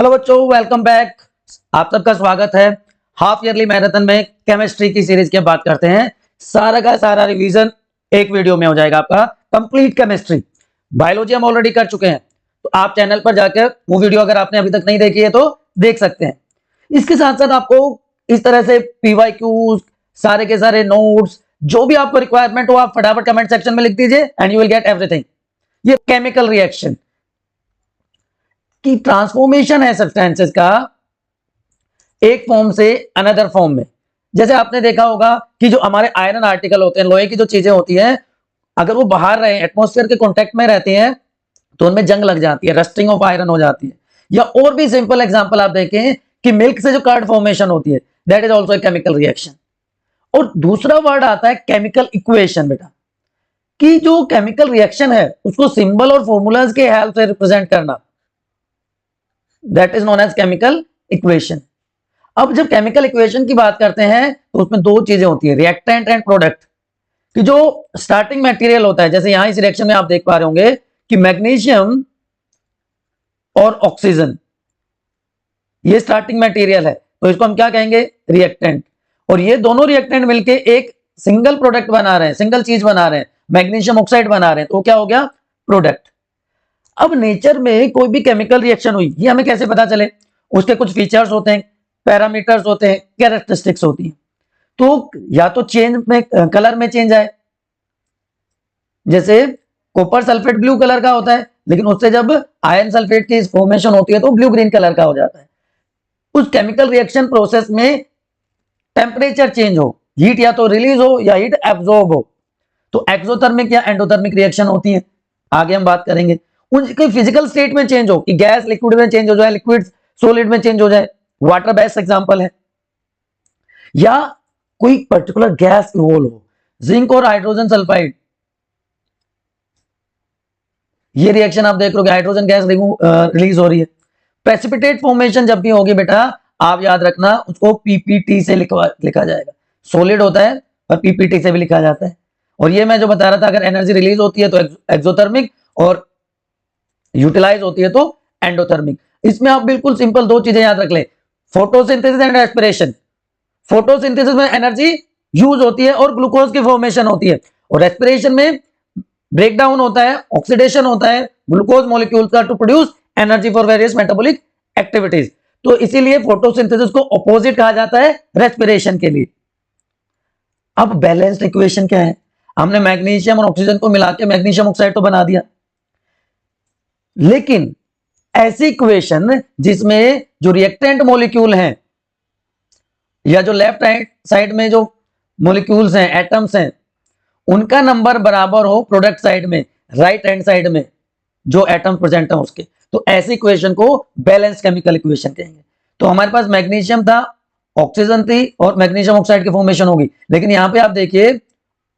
Hello बच्चों, welcome back. आप सबका स्वागत है। हाफ ईयरली मैराथन में केमिस्ट्री की सीरीज की बात करते हैं। सारा का सारा रिवीजन एक वीडियो में हो जाएगा आपका। कंप्लीट केमिस्ट्री, बायोलॉजी हम ऑलरेडी कर चुके हैं, तो आप चैनल पर जाकर वो वीडियो अगर आपने अभी तक नहीं देखी है तो देख सकते हैं। इसके साथ साथ आपको इस तरह से पीवाईक्यू, सारे के सारे नोट्स, जो भी आपको रिक्वायरमेंट हो आप फटाफट कमेंट सेक्शन में लिख दीजिए and you will get everything. ये केमिकल रिएक्शन की ट्रांसफॉर्मेशन है सब्सटेंसेस का एक फॉर्म से अनदर फॉर्म में। जैसे आपने देखा होगा कि जो हमारे आयरन आर्टिकल होते हैं, लोहे की जो चीजें होती हैं, अगर वो बाहर रहे, एटमॉस्फेयर के कांटेक्ट में रहती हैं तो उनमें जंग लग जाती है, रस्टिंग ऑफ आयरन हो जाती है। या और भी सिंपल एग्जांपल आप देखें कि मिल्क से जो कर्ड फॉर्मेशन होती है, that is also a chemical reaction. और दूसरा वर्ड आता है केमिकल इक्वेशन। बेटा कि जो केमिकल रिएक्शन है उसको सिंबल और फॉर्मूलाज के हेल्प से रिप्रेजेंट करना, that is known as chemical equation. अब जब केमिकल इक्वेशन की बात करते हैं तो उसमें दो चीजें होती है, रिएक्टेंट एंड प्रोडक्ट। कि जो स्टार्टिंग मटेरियल होता है, जैसे यहां इस रिएक्शन में आप देख पा रहे होंगे कि मैग्नीशियम और ऑक्सीजन ये स्टार्टिंग मटेरियल है, तो इसको हम क्या कहेंगे, रिएक्टेंट। और ये दोनों रिएक्टेंट मिलके एक सिंगल प्रोडक्ट बना रहे हैं, सिंगल चीज बना रहे हैं, मैग्नीशियम ऑक्साइड बना रहे हैं, तो क्या हो गया, प्रोडक्ट। अब नेचर में कोई भी केमिकल रिएक्शन हुई, ये हमें कैसे पता चले, उसके कुछ फीचर्स होते हैं, पैरामीटर्स होते हैं, कैरेक्टरिस्टिक्स होती हैं। तो या तो चेंज में, कलर में चेंज आए, जैसे कॉपर सल्फेट ब्लू कलर का होता है, लेकिन उससे जब आयरन सल्फेट की फॉर्मेशन होती है तो ब्लू ग्रीन कलर का हो जाता है। उस केमिकल रिएक्शन प्रोसेस में टेम्परेचर चेंज हो, हीट या तो रिलीज हो या हीट एब्जॉर्ब हो, तो एक्सोथर्मिक या एंडोथर्मिक रिएक्शन होती है, आगे हम बात करेंगे। उनके फिजिकल स्टेट में चेंज हो कि गैस लिक्विड में चेंज हो जाए, लिक्विड सॉलिड में चेंज हो जाए, वाटर बेस्ट एग्जांपल है। या कोई पर्टिकुलर गैस इवॉल्व हो, जिंक और हाइड्रोजन सल्फाइड, ये रिएक्शन आप देख रहे हो, हाइड्रोजन गैस रिलीज हो रही है। प्रेसिपिटेट फॉर्मेशन जब भी होगी बेटा, आप याद रखना उसको पीपीटी से लिखा जाएगा। सॉलिड होता है और पीपीटी से भी लिखा जाता है। और ये मैं जो बता रहा था, अगर एनर्जी रिलीज होती है तो एक्सोथर्मिक और यूटिलाइज होती है तो एंडोथर्मिक। इसमें आप बिल्कुल सिंपल दो चीजें याद रख ले, फोटोसिंथेसिस एंड रेस्पिरेशन। फोटोसिंथेसिस में एनर्जी यूज होती है और ग्लूकोज की फॉर्मेशन होती है, और रेस्पिरेशन में ब्रेकडाउन होता है, ऑक्सीडेशन होता है ग्लूकोज मॉलिक्यूल्स का to produce energy for various metabolic activities. तो इसीलिए फोटोसिंथेसिस को ऑपोजिट कहा जाता है रेस्पिरेशन के लिए। अब बैलेंस्ड इक्वेशन क्या है, हमने मैग्नीशियम और ऑक्सीजन को मिला के मैग्नीशियम ऑक्साइड तो बना दिया, लेकिन ऐसी इक्वेशन जिसमें जो रिएक्टेंट मॉलिक्यूल हैं या जो लेफ्ट हैंड साइड में जो मॉलिक्यूल्स हैं, एटम्स हैं, उनका नंबर बराबर हो प्रोडक्ट साइड में, राइट हैंड साइड में जो एटम प्रेजेंट है उसके, तो ऐसी इक्वेशन को बैलेंस केमिकल इक्वेशन कहेंगे। तो हमारे पास मैग्नीशियम था, ऑक्सीजन थी और मैग्नीशियम ऑक्साइड की फॉर्मेशन होगी, लेकिन यहां पे आप देखिए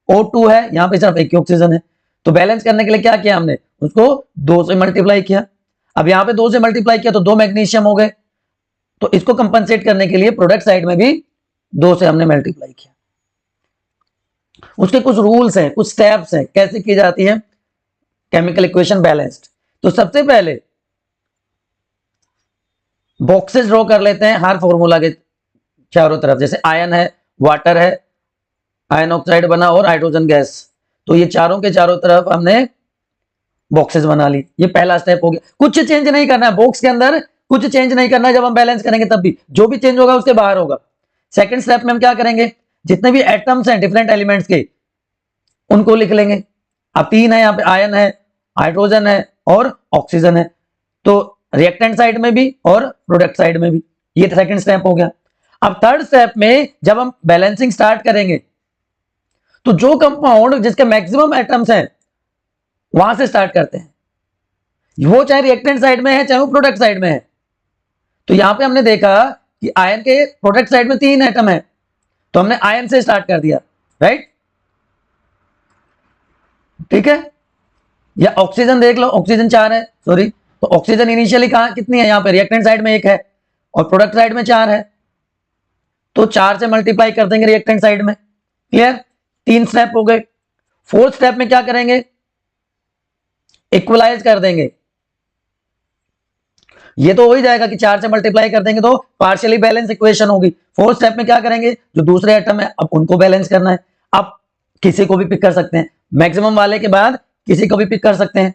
O2 है, यहां पे सिर्फ एक ही ऑक्सीजन है। तो बैलेंस करने के लिए क्या किया हमने, उसको 2 से मल्टीप्लाई किया। अब यहां पे 2 से मल्टीप्लाई किया तो 2 मैग्नीशियम हो गए, तो इसको कंपनसेट करने के लिए प्रोडक्ट साइड में भी 2 से हमने मल्टीप्लाई किया। उसके कुछ रूल्स हैं, कुछ स्टेप्स हैं कैसे की जाती है केमिकल इक्वेशन बैलेंस्ड। तो सबसे पहले बॉक्सेस ड्रॉ कर लेते हैं हर फॉर्मूला के चारों तरफ। जैसे आयन है, वाटर है, आयन ऑक्साइड बना और हाइड्रोजन गैस, तो ये चारों के चारों तरफ हमने बॉक्सेस बना ली। ये पहला स्टेप हो गया। कुछ चेंज नहीं करना है बॉक्स के अंदर, कुछ चेंज नहीं करना है। जब हम बैलेंस करेंगे तब भी जो भी चेंज होगा उसके बाहर होगा। सेकंड स्टेप में हम क्या करेंगे, जितने भी एटम्स हैं डिफरेंट एलिमेंट्स के, उनको लिख लेंगे। अब 3 है, यहाँ पे आयन है, हाइड्रोजन है और ऑक्सीजन है, तो रिएक्टेंट साइड में भी और प्रोडक्ट साइड में भी। ये सेकंड स्टेप हो गया। अब थर्ड स्टेप में जब हम बैलेंसिंग स्टार्ट करेंगे तो जो कंपाउंड जिसके मैक्सिमम एटम्स हैं वहां से स्टार्ट करते हैं, वो चाहे रिएक्टेंट साइड में है चाहे वो प्रोडक्ट साइड में है। तो यहां पे हमने देखा कि आयन के प्रोडक्ट साइड में 3 एटम है, तो हमने आयन से स्टार्ट कर दिया, राइट, ठीक है। या ऑक्सीजन देख लो, ऑक्सीजन 4 है, सॉरी, तो ऑक्सीजन इनिशियली कहां कितनी है, यहां पे रिएक्टेंट साइड में 1 है और प्रोडक्ट साइड में 4 है, तो 4 से मल्टीप्लाई कर देंगे रिएक्टेंट साइड में। क्लियर, 3 स्टेप हो गए। फोर्थ स्टेप में क्या करेंगे, इक्वलाइज कर देंगे। ये तो हो ही जाएगा कि 4 से मल्टीप्लाई कर देंगे तो पार्शियली बैलेंस इक्वेशन होगी। फोर्थ स्टेप में क्या करेंगे, जो दूसरे एटम है अब उनको बैलेंस करना है। अब किसी को भी पिक कर सकते हैं, मैक्सिमम वाले के बाद किसी को भी पिक कर सकते हैं,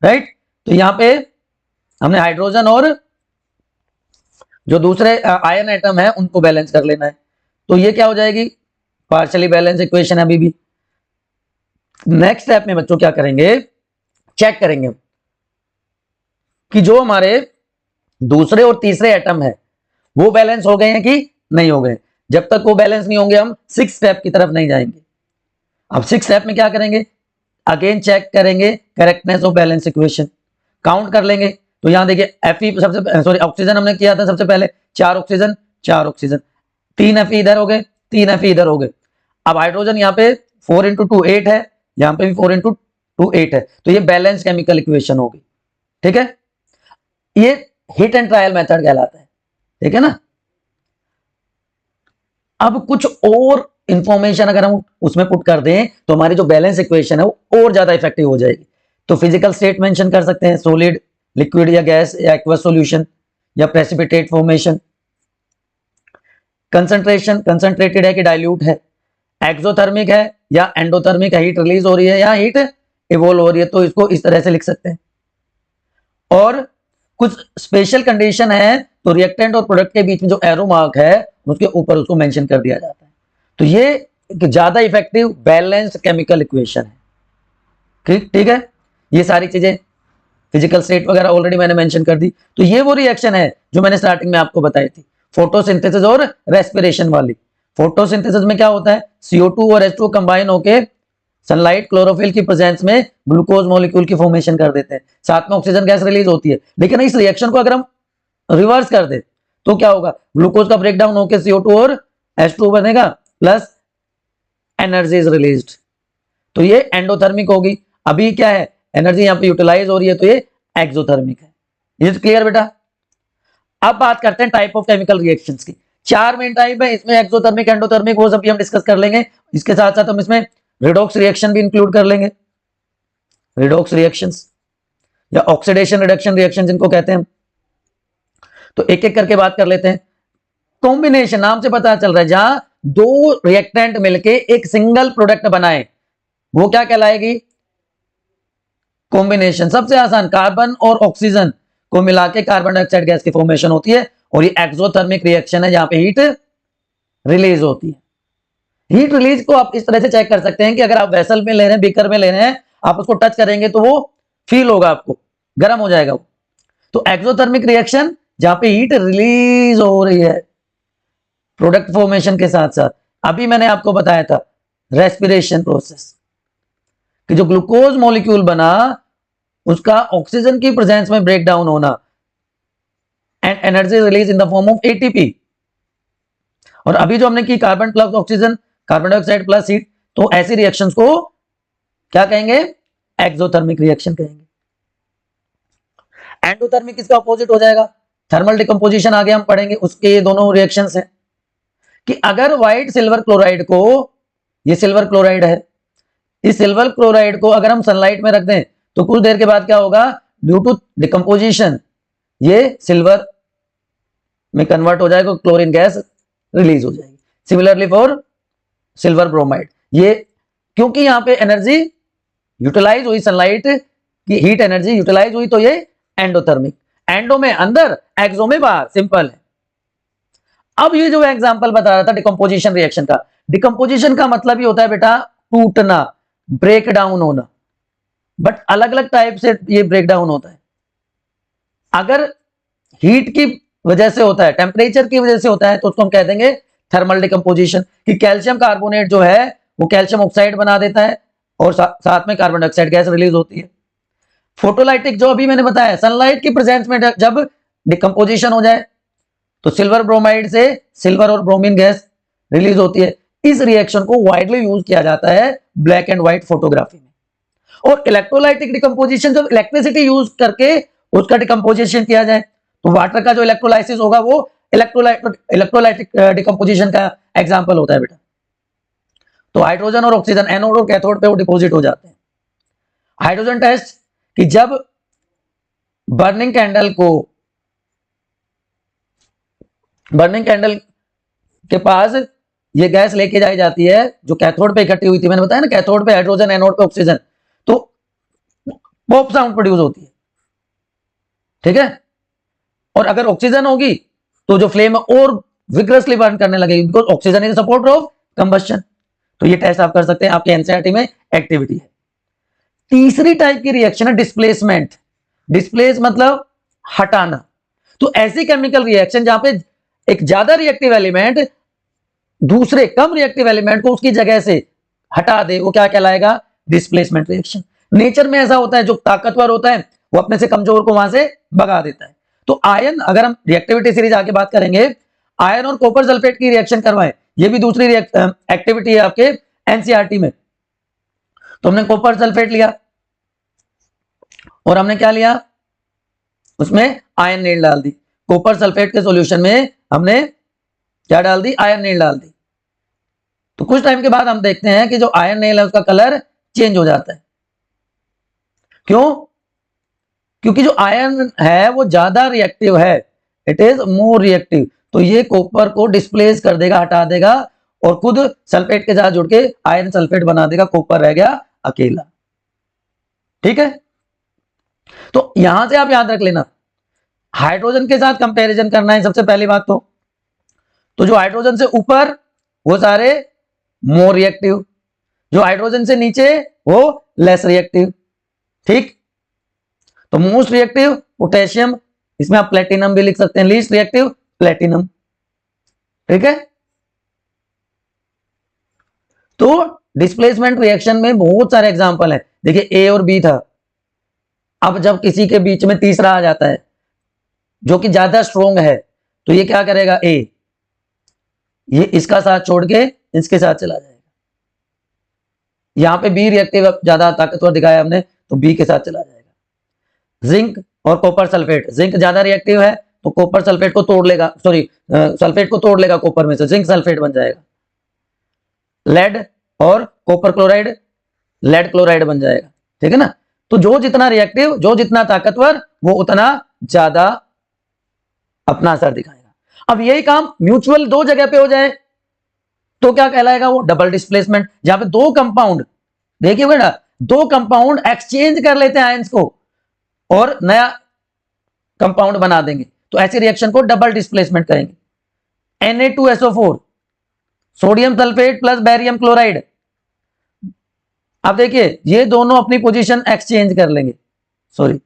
राइट। तो यहां पे हमने हाइड्रोजन और जो दूसरे आयन एटम है उनको बैलेंस कर लेना है। तो ये क्या हो जाएगी, पार्शियली बैलेंस इक्वेशन अभी भी। नेक्स्ट स्टेप में बच्चों क्या करेंगे, चेक करेंगे कि जो हमारे दूसरे और तीसरे एटम है वो बैलेंस हो गए हैं कि नहीं हो गए। जब तक वो बैलेंस नहीं होंगे हम 6 स्टेप की तरफ नहीं जाएंगे। अब 6 स्टेप में क्या करेंगे, अगेन चेक करेंगे correctness of balance equation, count कर लेंगे। तो यहां देखिए Fe सबसे सॉरी ऑक्सीजन हमने किया था सबसे पहले, 4 ऑक्सीजन 4 ऑक्सीजन, 3 Fe इधर हो गए 3 Fe इधर हो गए। अब हाइड्रोजन यहाँ पे 4 × 2 8 है, यहाँ पे भी 4 × 2 8 है, तो ये बैलेंस केमिकल इक्वेशन होगी। ठीक है, ये हिट एंड ट्रायल मेथड कहलाता है, ठीक है ना। अब कुछ और इंफॉर्मेशन अगर हम उसमें पुट कर दें तो हमारी जो बैलेंस इक्वेशन है वो और ज्यादा इफेक्टिव हो जाएगी। तो फिजिकल स्टेट मेंशन कर सकते हैं, सॉलिड, लिक्विड या गैस या एक्वस सॉल्यूशन या प्रेसिपिटेट फॉर्मेशन। कंसंट्रेशन, कंसंट्रेटेड है कि डाइल्यूट है, एक्सोथर्मिक है या एंडोथर्मिक है, हीट रिलीज हो रही है या हीट इवोल्व हो रही है, तो इसको इस तरह से लिख सकते हैं। और कुछ स्पेशल कंडीशन है तो रिएक्टेंट और प्रोडक्ट के बीच में जो एरो मार्क है उसके ऊपर उसको मेंशन कर दिया जाता है। तो ये एक ज्यादा इफेक्टिव बैलेंस्ड केमिकल इक्वेशन है। ठीक है, ये सारी चीजें फिजिकल स्टेट वगैरह ऑलरेडी मैंने मेंशन कर दी। तो ये वो रिएक्शन है जो मैंने स्टार्टिंग में आपको बताई थी, फोटोसिंथेसिस और रेस्पिरेशन वाली। फोटोसिंथेसिस में क्या होता है, CO2 और H2 कंबाइन होके सनलाइट क्लोरोफिल की प्रेजेंस में ग्लूकोज मॉलिक्यूल की फॉर्मेशन कर देते हैं, साथ में ऑक्सीजन गैस रिलीज होती है। लेकिन इस रिएक्शन को अगर हम रिवर्स कर दे तो क्या होगा, ग्लूकोज का ब्रेकडाउन होकर CO2 और H2 बनेगा प्लस एनर्जी इज रिलीज्ड, तो ये एंडोथर्मिक होगी। अभी क्या है, एनर्जी यहाँ पे यूटिलाइज हो रही है, तो ये एक्सोथर्मिक है। इज क्लियर बेटा। अब बात करते हैं टाइप ऑफ केमिकल रिएक्शंस की। 4 मेन टाइप है, इसमें एक्सोथर्मिक, एंडोथर्मिक, वो सब भी हम डिस्कस कर लेंगे। इसके साथ साथ हम इसमें रिडॉक्स रिएक्शन भी इंक्लूड कर लेंगे, रिडॉक्स रिएक्शंस या ऑक्सीडेशन रिडक्शन रिएक्शन जिनको कहते हैं। तो एक एक करके बात कर लेते हैं। कॉम्बिनेशन, नाम से पता चल रहा है, जहां 2 रिएक्टेंट मिलके एक सिंगल प्रोडक्ट बनाए वो क्या कहलाएगी, कॉम्बिनेशन। सबसे आसान, कार्बन और ऑक्सीजन को मिला के कार्बन डाइऑक्साइड गैस की फॉर्मेशन होती है, और ये एक्सोथर्मिक रिएक्शन है जहां पे हीट रिलीज होती है। हीट रिलीज को आप इस तरह से चेक कर सकते हैं कि अगर आप वेसल में ले रहे हैं, बीकर में ले रहे हैं, आप उसको टच करेंगे तो वो फील होगा, आपको गर्म हो जाएगा वो। तो एक्सोथर्मिक रिएक्शन जहां पे हीट रिलीज हो रही है प्रोडक्ट फॉर्मेशन के साथ साथ। अभी मैंने आपको बताया था रेस्पिरेशन प्रोसेस, कि जो ग्लूकोज मॉलिक्यूल बना उसका ऑक्सीजन की प्रेजेंस में ब्रेक डाउन होना and energy release in the form of ATP। और अभी जो हमने की carbon plus oxygen, carbon dioxide plus heat, तो ऐसी रिएक्शंस को क्या कहेंगे, एक्सोथर्मिक रिएक्शन कहेंगे। एंडोथर्मिक इसका अपोजिट हो जाएगा, थर्मल डिकम्पोजिशन आगे हम पढ़ेंगे, उसके ये दोनों रिएक्शंस हैं कि अगर व्हाइट सिल्वर क्लोराइड को, ये सिल्वर क्लोराइड है, इस सिल्वर क्लोराइड को अगर हम सनलाइट में रख दें तो कुछ देर के बाद क्या होगा, ड्यू टू डिकम्पोजिशन ये सिल्वर में कन्वर्ट हो जाएगा, क्लोरीन गैस रिलीज हो जाएगी। सिमिलरली फॉर सिल्वर ब्रोमाइड, ये क्योंकि यहां पे एनर्जी यूटिलाइज हुई, सनलाइट की हीट एनर्जी यूटिलाइज हुई, तो ये एंडोथर्मिक, एंडो में अंदर, एक्सो में बाहर, सिंपल है। अब ये जो एग्जांपल बता रहा था डिकम्पोजिशन रिएक्शन का, डिकम्पोजिशन का मतलब ही होता है बेटा टूटना, ब्रेक डाउन होना, बट अलग अलग टाइप से ये ब्रेक डाउन होता है। अगर हीट की वजह से होता है, टेम्परेचर की वजह से होता है, तो उसको हम कह देंगे थर्मल डिकम्पोजिशन, कि कैल्शियम कार्बोनेट जो है वो कैल्शियम ऑक्साइड बना देता है और साथ में कार्बन डाइऑक्साइड गैस रिलीज होती है। फोटोलाइटिक जो अभी मैंने बताया, सनलाइट की प्रेजेंस में जब डिकम्पोजिशन हो जाए तो सिल्वर ब्रोमाइड से सिल्वर और ब्रोमीन गैस रिलीज होती है। इस रिएक्शन को वाइडली यूज किया जाता है ब्लैक एंड व्हाइट फोटोग्राफी में। और इलेक्ट्रोलाइटिक डिकम्पोजिशन, जब इलेक्ट्रिसिटी यूज करके उसका डिकम्पोजिशन किया जाए, तो वाटर का जो इलेक्ट्रोलाइसिस होगा वो इलेक्ट्रोलाइटिक डिकम्पोजिशन का एग्जांपल होता है बेटा। तो हाइड्रोजन और ऑक्सीजन एनोड और कैथोड पे वो डिपॉजिट हो जाते हैं। हाइड्रोजन टेस्ट, कि जब बर्निंग कैंडल को बर्निंग कैंडल के पास ये गैस लेके जाई जाती है जो कैथोड पे इकट्ठी हुई थी, मैंने बताया ना कैथोड पे हाइड्रोजन, एनोड पे ऑक्सीजन, तो पॉप साउंड प्रोड्यूस होती है, ठीक है। और अगर ऑक्सीजन होगी तो जो फ्लेम है और विग्रसली बर्न करने लगेगी, because oxygen is support of combustion. तो ये टेस्ट आप कर सकते हैं, आपके एनसीईआरटी में एक्टिविटी है। तीसरी टाइप की रिएक्शन है डिस्प्लेसमेंट। डिस्प्लेस मतलब हटाना। तो ऐसी केमिकल रिएक्शन जहां पे एक ज्यादा रिएक्टिव एलिमेंट दूसरे कम रिएक्टिव एलिमेंट को उसकी जगह से हटा दे, वो क्या कहलाएगा? Displacement reaction. नेचर में ऐसा होता है, जो ताकतवर होता है वो अपने से कमजोर को वहां से भगा देता है। तो आयन, अगर हम रिएक्टिविटी सीरीज आगे बात करेंगे, आयन और कॉपर सल्फेट की रिएक्शन करवाएं, ये भी दूसरी एक्टिविटी है आपके एनसीईआरटी में। तो हमने कॉपर सल्फेट लिया और हमने क्या लिया, उसमें आयन नील डाल दी। कॉपर सल्फेट के सॉल्यूशन में हमने क्या डाल दी? आयन नील डाल दी। तो कुछ टाइम के बाद हम देखते हैं कि जो आयन नील है उसका कलर चेंज हो जाता है। क्यों? क्योंकि जो आयन है वो ज्यादा रिएक्टिव है, इट इज मोर रिएक्टिव। तो ये कॉपर को डिस्प्लेस कर देगा, हटा देगा, और खुद सल्फेट के साथ जुड़ के आयरन सल्फेट बना देगा, कॉपर रह गया अकेला। ठीक है, तो यहां से आप याद रख लेना, हाइड्रोजन के साथ कंपैरिजन करना है सबसे पहली बात। तो जो हाइड्रोजन से ऊपर वो सारे मोर रिएक्टिव, जो हाइड्रोजन से नीचे वो लेस रिएक्टिव। ठीक, तो मोस्ट रिएक्टिव पोटेशियम, इसमें आप प्लेटिनम भी लिख सकते हैं, लीस्ट रिएक्टिव प्लेटिनम। ठीक है, तो डिस्प्लेसमेंट रिएक्शन में बहुत सारे एग्जांपल हैं। देखिए ए और बी था, अब जब किसी के बीच में तीसरा आ जाता है जो कि ज्यादा स्ट्रोंग है, तो ये क्या करेगा? ए ये इसका साथ छोड़ के इसके साथ चला जाएगा। यहां पे बी रिएक्टिव ज्यादा ताकतवर दिखाया हमने, तो बी के साथ चला जाएगा। जिंक और कॉपर सल्फेट, जिंक ज्यादा रिएक्टिव है तो कॉपर सल्फेट को तोड़ लेगा, सॉरी सल्फेट को तोड़ लेगा कॉपर में से, जिंक सल्फेट बन जाएगा। लेड और कॉपर क्लोराइड लेड क्लोराइड बन जाएगा। ठीक है ना, तो जो जितना रिएक्टिव, जो जितना ताकतवर, वो उतना ज्यादा अपना असर दिखाएगा। अब यही काम म्यूचुअल दो जगह पे हो जाए तो क्या कहलाएगा? वो डबल डिस्प्लेसमेंट। जहां पे दो कंपाउंड, देखिए बेटा, दो कंपाउंड एक्सचेंज कर लेते हैं आयंस को और नया कंपाउंड बना देंगे, तो ऐसी रिएक्शन को डबल डिस्प्लेसमेंट कहेंगे। Na2SO4 sodium sulphate plus barium chloride. अब देखिए ये दोनों अपनी पोजीशन एक्सचेंज कर लेंगे, सॉरी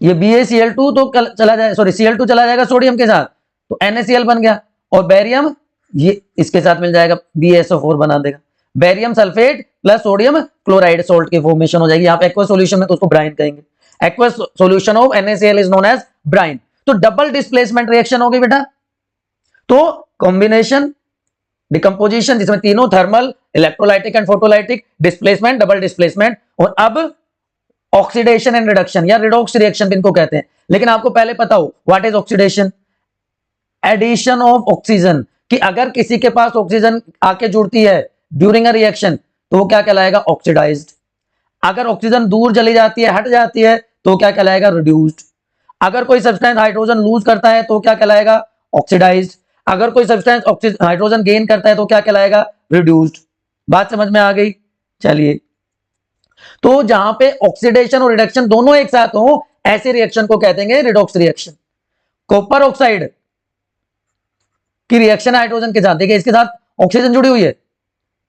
ये BaCl2 तो चला जाए, सॉरी Cl2 चला जाएगा सोडियम के साथ, तो NaCl बन गया, और बैरियम ये इसके साथ मिल जाएगा, BaSO4 बना देगा। Barium sulphate plus sodium chloride salt की फॉर्मेशन हो जाएगी। यहाँ पे एक्वस सॉल्यूशन में तो उसको ब्राइन कहेंगे। Aqueous solution of NaCl is known as brine. तो डबल डिस्प्लेसमेंट रिएक्शन हो गई बेटा। तो कॉम्बिनेशन डिकम्पोजिशन जिसमें तीनों thermal, electrolytic and photolytic, displacement, double displacement, और अब ऑक्सीडेशन एंड रिडक्शन या रिडॉक्स रिएक्शन भी इनको कहते हैं। लेकिन आपको पहले पता हो what is oxidation? Addition of oxygen, कि अगर किसी के पास ऑक्सीजन आके जुड़ती है ड्यूरिंग अ रिएक्शन तो वो क्या कहलाएगा? ऑक्सीडाइज्ड। अगर ऑक्सीजन दूर चली जाती है, हट जाती है, तो क्या कहलाएगा? रिड्यूस्ड। अगर कोई सब्सटेंस हाइड्रोजन लूज करता है तो क्या कहलाएगा? ऑक्सीडाइज्ड। अगर कोई सब्सटेंस हाइड्रोजन गेन करता है तो क्या कहलाएगा? रिड्यूस्ड। बात समझ में आ गई? चलिए, तो जहां पे ऑक्सीडेशन और रिडक्शन दोनों एक साथ हो, ऐसे रिएक्शन को कहते हैं रिडॉक्स रिएक्शन। कॉपर ऑक्साइड की रिएक्शन हाइड्रोजन के साथ, देखिए इसके साथ ऑक्सीजन जुड़ी हुई है,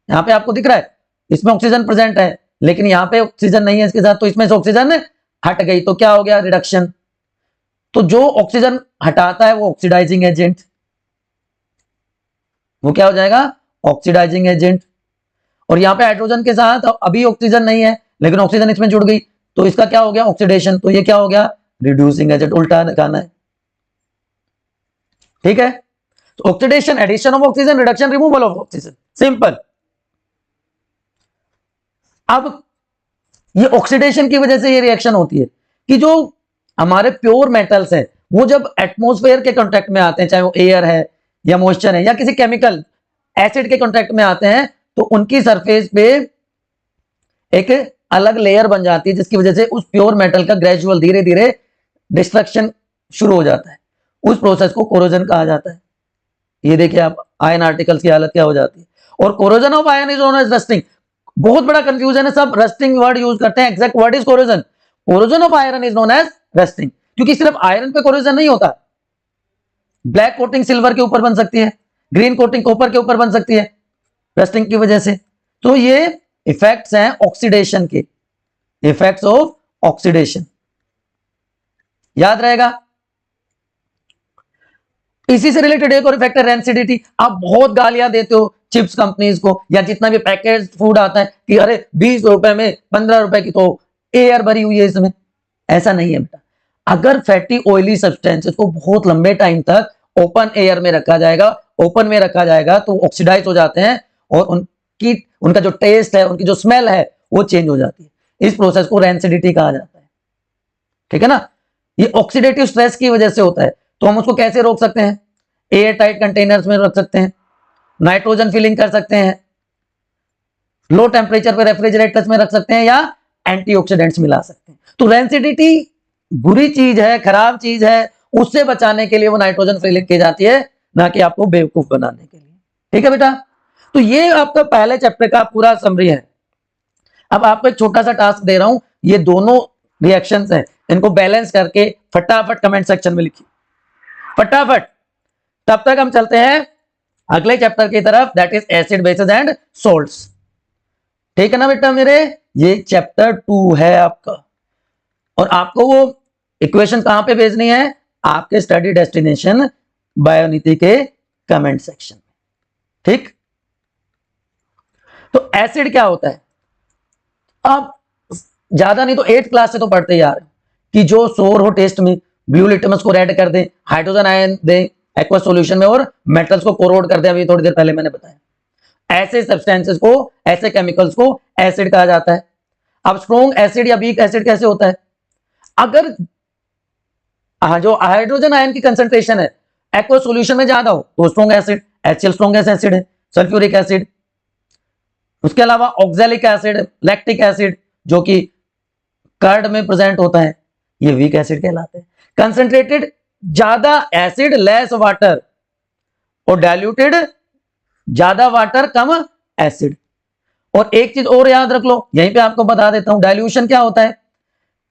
यहां पे आपको दिख रहा है, इसमें ऑक्सीजन प्रेजेंट है, लेकिन यहां पे ऑक्सीजन नहीं है इसके साथ, तो इसमें से ऑक्सीजन हट गई, तो क्या हो गया? रिडक्शन। तो जो ऑक्सीजन हटाता है वो ऑक्सीडाइजिंग एजेंट, वो क्या हो जाएगा? Oxidising agent. और यहाँ पे हाइड्रोजन के साथ अभी ऑक्सीजन नहीं है, लेकिन ऑक्सीजन इसमें जुड़ गई, तो इसका क्या हो गया? ऑक्सीडेशन। तो ये क्या हो गया? Reducing agent. उल्टा दिखाना है, ठीक है। तो oxidation, addition of oxygen, reduction, removal of oxygen, simple. अब ये ऑक्सीडेशन की वजह से ये रिएक्शन होती है कि जो हमारे प्योर मेटल्स हैं वो जब एटमॉस्फेयर के कांटेक्ट में आते हैं, चाहे वो एयर है या मॉइस्चर है या किसी केमिकल एसिड के कांटेक्ट में आते हैं, तो उनकी सरफेस पे एक अलग लेयर बन जाती है, जिसकी वजह से उस प्योर मेटल का ग्रेजुअल, धीरे धीरे डिस्ट्रक्शन शुरू हो जाता है। उस प्रोसेस को कोरोजन कहा जाता है। ये देखिए आप आयन आर्टिकल्स की हालत क्या हो जाती है। और corrosion of iron is known as rusting. बहुत बड़ा कंफ्यूजन है, सब रस्टिंग वर्ड यूज करते हैं, exact word is corrosion. Corrosion of iron is known as rusting, क्योंकि सिर्फ आयरन पे कोरोजन नहीं होता, ब्लैक कोटिंग सिल्वर के ऊपर बन सकती है, ग्रीन कोटिंग कॉपर के ऊपर बन सकती है रस्टिंग की वजह से। तो ये इफेक्ट्स हैं ऑक्सीडेशन के, इफेक्ट्स ऑफ ऑक्सीडेशन, याद रहेगा। इसी से रिलेटेड एक और इफेक्ट है रेंसिडिटी। आप बहुत गालियां देते हो चिप्स कंपनीज को या जितना भी पैकेज फूड आता है कि अरे 20 रुपए में 15 रुपए की तो एयर भरी हुई है इसमें। ऐसा नहीं है बेटा, अगर फैटी ऑयली सब्सटेंसेस को बहुत लंबे टाइम तक ओपन एयर में रखा जाएगा, ओपन में रखा जाएगा तो ऑक्सीडाइज हो जाते हैं और उनका जो टेस्ट है, उनकी जो स्मेल है वो चेंज हो जाती है। इस प्रोसेस को रेंसिडिटी कहा जाता है, ठीक है ना। ये ऑक्सीडेटिव स्ट्रेस की वजह से होता है। तो हम उसको कैसे रोक सकते हैं? एयर टाइट कंटेनर्स में रख सकते हैं, नाइट्रोजन फिलिंग कर सकते हैं, लो टेम्परेचर पे रेफ्रिजरेटर्स में रख सकते हैं, या एंटीऑक्सीडेंट्स मिला सकते हैं। तो रेंसिडिटी बुरी चीज है, खराब चीज है, उससे बचाने के लिए वो नाइट्रोजन फिलिंग की जाती है, ना कि आपको बेवकूफ बनाने के लिए, ठीक है बेटा। तो ये आपका पहले चैप्टर का पूरा समरी है। अब आपको एक छोटा सा टास्क दे रहा हूं, ये दोनों रिएक्शंस हैं, इनको बैलेंस करके फटाफट कमेंट सेक्शन में लिखिए, फटाफट। तब तक हम चलते हैं अगले चैप्टर की तरफ, that is acid basis and salts, ठीक है ना बेटा मेरे। ये चैप्टर 2 है आपका, और आपको वो इक्वेशन कहां पे भेजनी है? आपके स्टडी डेस्टिनेशन बायोनीति के कमेंट सेक्शन में, ठीक। तो एसिड क्या होता है? आप ज्यादा नहीं तो 8th क्लास से तो पढ़ते यार, कि जो सोर हो टेस्ट में, ब्लू लिटमस को रेड कर दें, हाइड्रोजन आयन दें एक्वस सॉल्यूशन में, और मेटल्स को कोरोड कर दें, अभी थोड़ी देर पहले मैंने बताया। ऐसे सब्सटेंसेस को, ऐसे केमिकल्स को एसिड कहा जाता है। अब स्ट्रॉन्ग एसिड या वीक एसिड कैसे होता है? अगर जो हाइड्रोजन आयन की कंसंट्रेशन है एक्वस सॉल्यूशन में ज्यादा हो तो strong acid, HCl strongest acid है, सल्फ्यूरिक एसिड। उसके अलावा ऑक्सैलिक एसिड, लैक्टिक एसिड जो कि कर्ड में प्रेजेंट होता है, ये वीक एसिड कहलाते हैं। कंसंट्रेटेड ज्यादा एसिड लेस वाटर, और डाइल्यूटेड ज्यादा वाटर कम एसिड। और एक चीज और याद रख लो, यहीं पे आपको बता देता हूं, डाइल्यूशन क्या होता है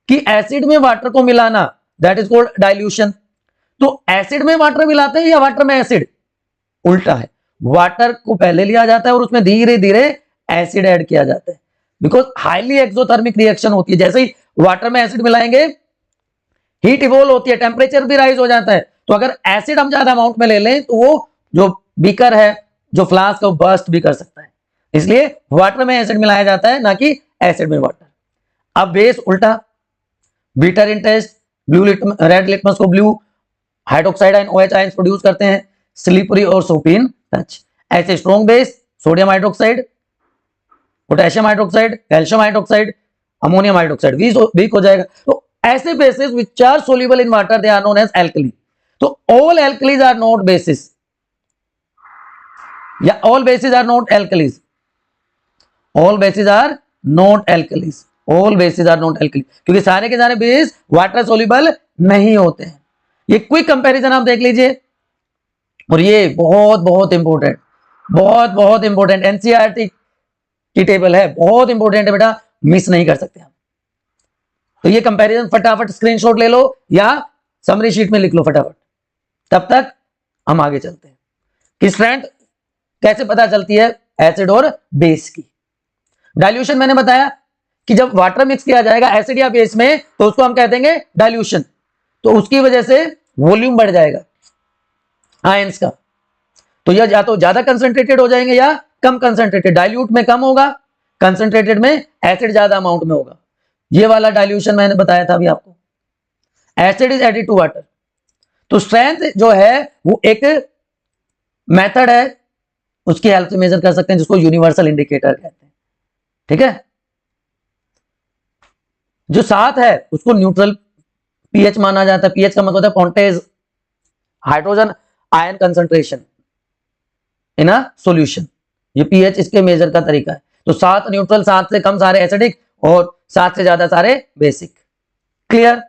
कि एसिड में वाटर को मिलाना, दैट इज कॉल्ड डाइल्यूशन। तो एसिड में वाटर मिलाते हैं या वाटर में एसिड? उल्टा है, वाटर को पहले लिया जाता है और उसमें धीरे धीरे एसिड ऐड किया जाता है, बिकॉज हाईली एक्सोथर्मिक रिएक्शन होती है। जैसे ही वाटर में एसिड मिलाएंगे हीट इवॉल्व होती है, टेम्परेचर भी राइज हो जाता है। तो अगर एसिड हम ज्यादा अमाउंट में ले लें तो वो जो बीकर है, जो फ्लास्क है, वो बर्स्ट भी कर सकता है। इसलिए वाटर में एसिड मिलाया जाता है, ना कि एसिड में वाटर। अब बेस उल्टा, bitter in taste, red litmus को blue, hydroxide ion OH ions produce करते हैं, स्लिपरी और सोपी इन टच। ऐसे strong base, sodium hydroxide, potassium hydroxide, calcium hydroxide, ammonium hydroxide weak हो जाएगा। तो ऐसे bases which are soluble in water, they are known as alkali. तो all alkalis are not bases, या all bases are not alkalis, all bases are not alkalis, all bases are not alkali, क्योंकि सारे के सारे base water soluble नहीं होते हैं। ये क्विक कंपैरिजन आप देख लीजिए, और ये बहुत बहुत इंपॉर्टेंट, बहुत बहुत इंपॉर्टेंट एनसीईआरटी की टेबल है, बहुत इंपॉर्टेंट है बेटा, मिस नहीं कर सकते आप। तो ये कंपैरिजन फटाफट स्क्रीनशॉट ले लो या समरी शीट में लिख लो फटाफट। तब तक हम आगे चलते हैं कि स्ट्रेंथ कैसे पता चलती है एसिड और बेस की। डाइल्यूशन मैंने बताया कि जब वाटर मिक्स किया जाएगा एसिड या बेस में तो उसको हम कह देंगे डाइल्यूशन। तो उसकी वजह से वॉल्यूम बढ़ जाएगा आयंस का, तो यह या तो ज्यादा कंसंट्रेटेड हो जाएंगे या कम कंसंट्रेटेड। डाइल्यूट में कम होगा, कंसंट्रेटेड में एसिड ज्यादा अमाउंट में होगा। ये वाला डाइल्यूशन मैंने बताया था अभी आपको। Acid is added to water. तो स्ट्रेंथ जो है वो एक मेथड है, उसकी हेल्प से मेजर कर सकते हैं, जिसको यूनिवर्सल इंडिकेटर कहते हैं, ठीक है। जो 7 है उसको न्यूट्रल पीएच माना जाता है। पीएच का मतलब होता है पॉन्टेज hydrogen ion concentration in a solution. ये पीएच इसके मेजर का तरीका है। तो 7 न्यूट्रल, 7 से कम सारे एसिडिक, और 7 से ज्यादा सारे बेसिक। क्लियर।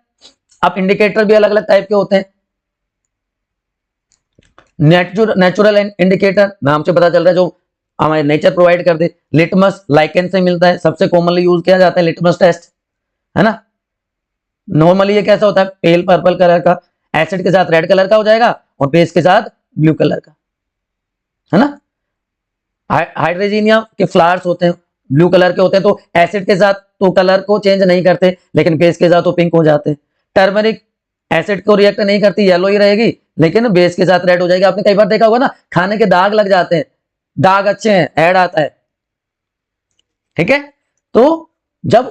अब इंडिकेटर भी अलग अलग टाइप के होते हैं। नेचुरल इंडिकेटर नाम से पता चल रहा है, जो हमारे नेचर प्रोवाइड कर दे। लिटमस लाइकेन से मिलता है, सबसे कॉमनली यूज किया जाता है लिटमस टेस्ट, है ना। नॉर्मली ये कैसा होता है, पेल पर्पल कलर का, एसिड के साथ रेड कलर का हो जाएगा और बेस के साथ ब्लू कलर का, है ना। हाइड्रोजीनिया के फ्लावर्स होते हैं, ब्लू कलर के होते हैं, तो एसिड के साथ तो कलर को चेंज नहीं करते, लेकिन बेस के साथ तो पिंक हो जाते हैं। टर्मरिक एसिड को रिएक्ट नहीं करती, येलो ही रहेगी, लेकिन बेस के साथ रेड हो जाएगी। आपने कई बार देखा होगा ना, खाने के दाग लग जाते हैं, दाग अच्छे हैं, ऐड आता है, ठीक है। तो जब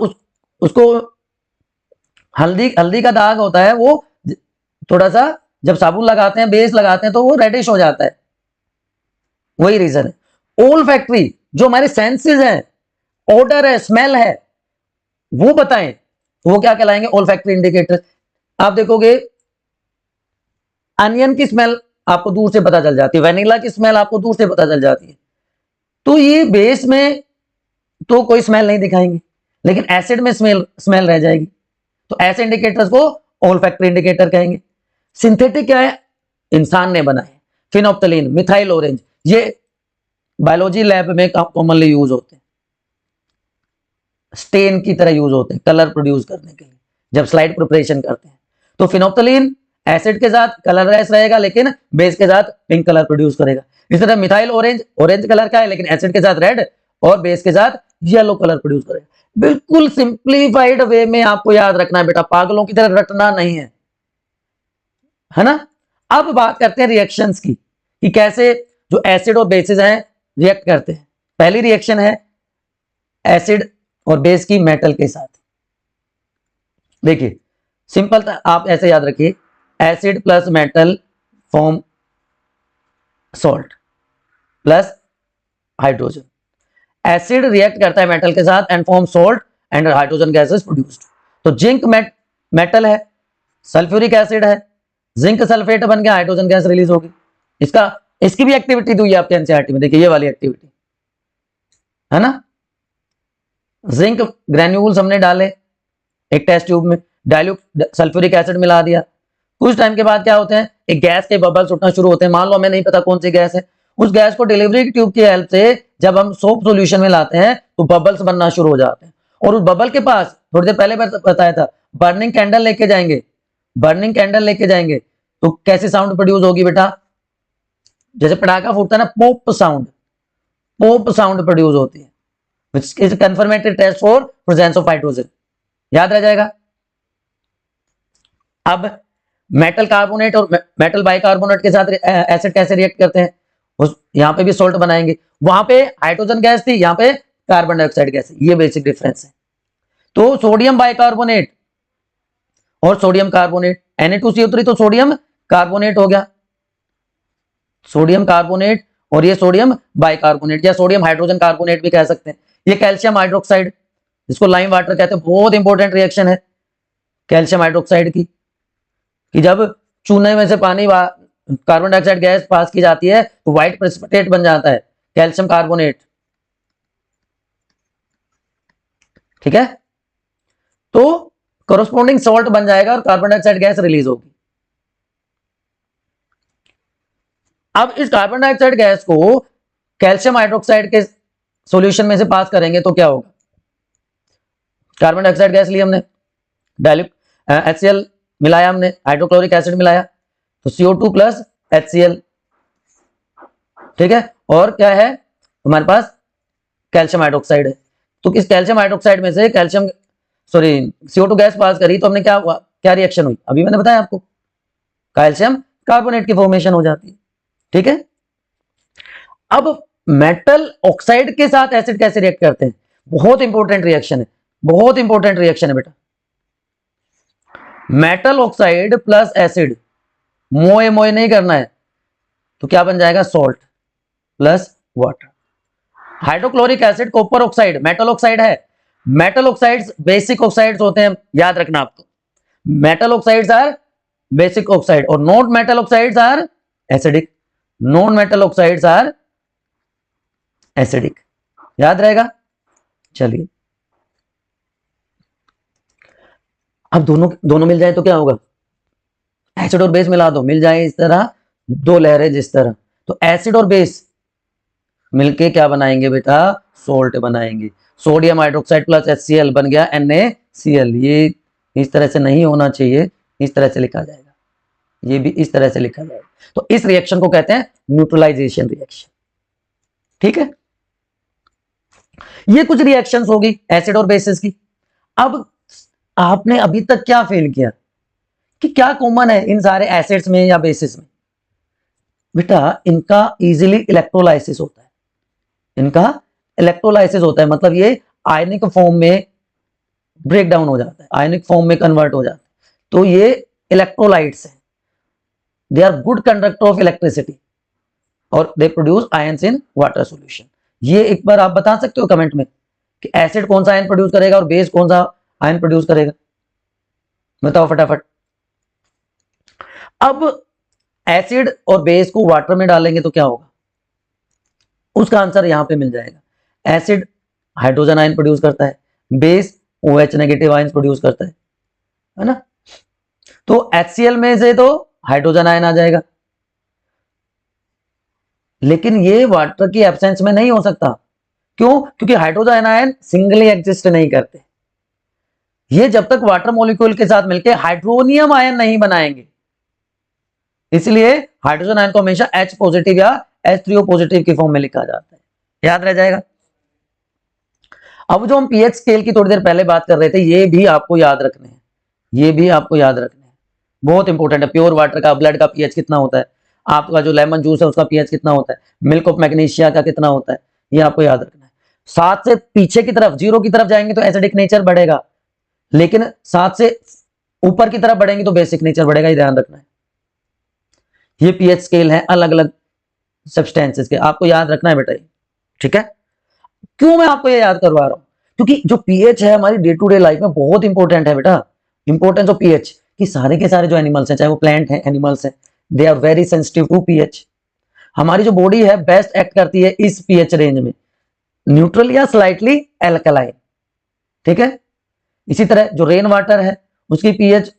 उसको हल्दी हल्दी का दाग होता है, वो थोड़ा सा जब साबुन लगाते हैं, बेस लगाते हैं, तो वो रेडिश हो जाता है, वही रीजन है। ओल फैक्ट्री, जो हमारे सेंसेस हैं, ऑर्डर है, स्मेल है, वो बताएं, तो वो क्या कहलाएंगे, ओल फैक्ट्री इंडिकेटर। आप देखोगे अनियन की स्मेल आपको दूर से पता चल जाती है, वेनिला की स्मेल आपको दूर से पता चल जाती है। तो ये बेस में तो कोई स्मेल नहीं दिखाएंगे, लेकिन एसिड में स्मेल रह जाएगी, तो ऐसे इंडिकेटर्स को ओल फैक्ट्री इंडिकेटर कहेंगे। सिंथेटिक क्या है, इंसान ने बनाए, फिनोप्थलीन, मिथाइल ऑरेंज, ये बायोलॉजी लैब में कॉमनली यूज होते हैं, स्टेन की तरह यूज होते हैं कलर प्रोड्यूस करने के लिए, जब स्लाइड प्रिपरेशन करते हैं। तो फिनोप्थलीन एसिड के साथ कलरलेस रहेगा, लेकिन बेस के साथ पिंक कलर प्रोड्यूस करेगा। इस तरह मिथाइल ऑरेंज ऑरेंज कलर का है, लेकिन एसिड के साथ रेड और बेस के साथ येलो कलर प्रोड्यूस करेगा। बिल्कुल सिंप्लीफाइड वे में आपको याद रखना है बेटा, पागलों की तरह रटना नहीं है ना। अब बात करते हैं रिएक्शंस की, कि कैसे जो एसिड और बेसिस हैं रिएक्ट करते हैं। पहली रिएक्शन है एसिड और बेस की मेटल के साथ। देखिए सिंपल था, आप ऐसे याद रखिए, acid plus metal form salt plus hydrogen. Acid react करता है मेटल के साथ and form salt and hydrogen gas is produced. तो जिंक मेटल है, सल्फ्यूरिक एसिड है, जिंक सल्फेट बन गया, हाइड्रोजन गैस रिलीज होगी। इसकी भी एक्टिविटी दी हुई है आपके एनसीईआरटी में, देखिए ये वाली एक्टिविटी, है ना। जिंक ग्रेन्यूल्स हमने डाले एक टेस्ट ट्यूब में, डाइल्यूट सल्फ्यूरिक एसिड मिला दिया। कुछ टाइम के बाद क्या होते हैं, एक गैस के बबल्स उठना शुरू होते हैं। मान लो हमें नहीं पता कौन सी गैस है, उस गैस को डिलीवरी ट्यूब की हेल्प से जब हम सोप सॉल्यूशन में लाते हैं तो बबल्स बनना शुरू हो जाते हैं। और उस बबल के पास थोड़ी देर पहले बताया था, बर्निंग कैंडल लेके जाएंगे, बर्निंग कैंडल लेके जाएंगे, तो कैसी साउंड प्रोड्यूस होगी बेटा, जैसे पटाखा फूटता है ना, पोप साउंड प्रोड्यूस होती है, which is a confirmatory test for presence of hydrogen। याद रह जाएगा। अब मेटल कार्बोनेट और मेटल बाइकार्बोनेट के साथ एसिड कैसे रिएक्ट करते हैं, उस यहां पे भी सोल्ट बनाएंगे, वहां पे हाइड्रोजन गैस थी, यहां पे कार्बन डाइऑक्साइड गैस है, ये बेसिक डिफरेंस है। तो सोडियम बाइकार्बोनेट और सोडियम कार्बोनेट, Na2CO3, तो सोडियम कार्बोनेट हो गया, सोडियम कार्बोनेट, और ये सोडियम बाइकार्बोनेट या सोडियम हाइड्रोजन कार्बोनेट भी कह सकते हैं। ये कैल्शियम हाइड्रोक्साइड, जिसको लाइम वाटर कहते हैं, बहुत इंपॉर्टेंट रिएक्शन है कैल्शियम हाइड्रोक्साइड की, कि जब चूने में से पानी कार्बन डाइऑक्साइड गैस पास की जाती है तो व्हाइट प्रेसिपिटेट बन जाता है कैल्शियम कार्बोनेट, ठीक है। तो कोरोस्पोंडिंग सॉल्ट बन जाएगा और कार्बन डाइऑक्साइड गैस रिलीज होगी। अब इस कार्बन डाइऑक्साइड गैस को कैल्शियम हाइड्रोक्साइड के सॉल्यूशन में से पास करेंगे तो क्या होगा, कार्बन डाइऑक्साइड गैस ली हमने, डाइल्यूट HCl मिलाया हमने, हाइड्रोक्लोरिक एसिड मिलाया, तो CO2 प्लस HCl, ठीक है। और क्या है हमारे पास, कैल्शियम हाइड्रोक्साइड है। तो इस कैल्शियम हाइड्रोक्साइड में से CO2 गैस पास करी, तो हमने क्या रिएक्शन हुई, अभी मैंने बताया आपको, कैल्शियम कार्बोनेट की फॉर्मेशन हो जाती है, ठीक है। अब मेटल ऑक्साइड के साथ एसिड कैसे रिएक्ट करते हैं, बहुत इंपॉर्टेंट रिएक्शन है, बहुत इंपॉर्टेंट रिएक्शन है बेटा। मेटल ऑक्साइड प्लस एसिड, मोए मोए नहीं करना है, तो क्या बन जाएगा, salt plus water. Hydrochloric acid copper oxide, metal oxide है, मेटल ऑक्साइड्स बेसिक ऑक्साइड्स होते हैं, याद रखना आपको, metal oxides are basic oxide और non metal oxides are acidic, non metal oxides are acidic, याद रहेगा। चलिए अब दोनों मिल जाए तो क्या होगा, एसिड और बेस मिला दो, मिल जाए इस तरह दो लहरें जिस तरह, तो एसिड और बेस मिलके क्या बनाएंगे बेटा, सोल्ट बनाएंगे। सोडियम हाइड्रोक्साइड प्लस HCl बन गया NaCl। ये इस तरह से नहीं होना चाहिए, इस तरह से लिखा जाएगा, ये भी इस तरह से लिखा जाएगा। तो इस रिएक्शन को कहते हैं न्यूट्रलाइजेशन रिएक्शन। ठीक है, ये कुछ रिएक्शंस होगी एसिड और बेसिस की। अब आपने अभी तक क्या फेल किया कि क्या कॉमन है इन सारे एसिड्स में या बेसिस में? बेटा इनका इजीली इलेक्ट्रोलाइसिस होता है, इनका इलेक्ट्रोलाइसिस होता है, मतलब ये आयनिक फॉर्म में ब्रेक डाउन हो जाता है, आयनिक फॉर्म में कन्वर्ट हो जाता है। तो ये इलेक्ट्रोलाइट्स हैं, they are good conductor of electricity और दे produce ions in water solution. ये एक बार आप बता सकते हो कमेंट में कि एसिड कौन सा आयन प्रोड्यूस करेगा और बेस कौन सा आयन प्रोड्यूस करेगा, बताओ फटाफट। अब एसिड और बेस को वाटर में डालेंगे तो क्या होगा, उसका आंसर यहां पे मिल जाएगा। एसिड हाइड्रोजन आयन प्रोड्यूस करता है, base OH negative ion produce करता है ना। तो HCl में से तो हाइड्रोजन आयन आ जाएगा, लेकिन ये वाटर की एब्सेंस में नहीं हो सकता। क्यों? क्योंकि हाइड्रोजन आयन सिंगली एग्जिस्ट नहीं करते, ये जब तक वाटर मॉलिक्यूल के साथ मिलकर हाइड्रोनियम आयन नहीं बनाएंगे, इसलिए हाइड्रोजन आयन को हमेशा H पॉजिटिव या H3O पॉजिटिव की फॉर्म में लिखा जाता है, याद रह जाएगा। अब जो हम पीएच स्केल की थोड़ी देर पहले बात कर रहे थे, ये भी आपको याद रखने हैं, ये भी आपको याद रखने हैं, बहुत इंपॉर्टेंट है। प्योर वाटर का, ब्लड का पीएच कितना होता है, आपका जो लेमन जूस है उसका पीएच कितना होता है, मिल्क ऑफ मैग्नीशिया का कितना होता है, ये आपको याद रखना है। 7 से पीछे की तरफ 0 की तरफ जाएंगे तो एसिडिक नेचर बढ़ेगा, लेकिन 7 से ऊपर की तरफ बढ़ेंगे तो बेसिक नेचर बढ़ेगा, ये ध्यान रखना है। ये पीएच स्केल है अलग अलग सब्सटेंसेस के, आपको याद रखना है बेटा, ठीक है। क्यों मैं आपको ये याद करवा रहा हूं, क्योंकि जो पीएच है हमारी डे टू डे लाइफ में बहुत इंपॉर्टेंट है बेटा। इंपॉर्टेंस ऑफ पीएच कि सारे के सारे जो एनिमल्स हैं, चाहे वो प्लांट है एनिमल्स है, they are very sensitive to pH. हमारी जो बॉडी है बेस्ट एक्ट करती है इस पीएच रेंज में, न्यूट्रल या स्लाइटली एल्कलाइन, ठीक है। इसी तरह जो रेन वाटर है उसकी पीएच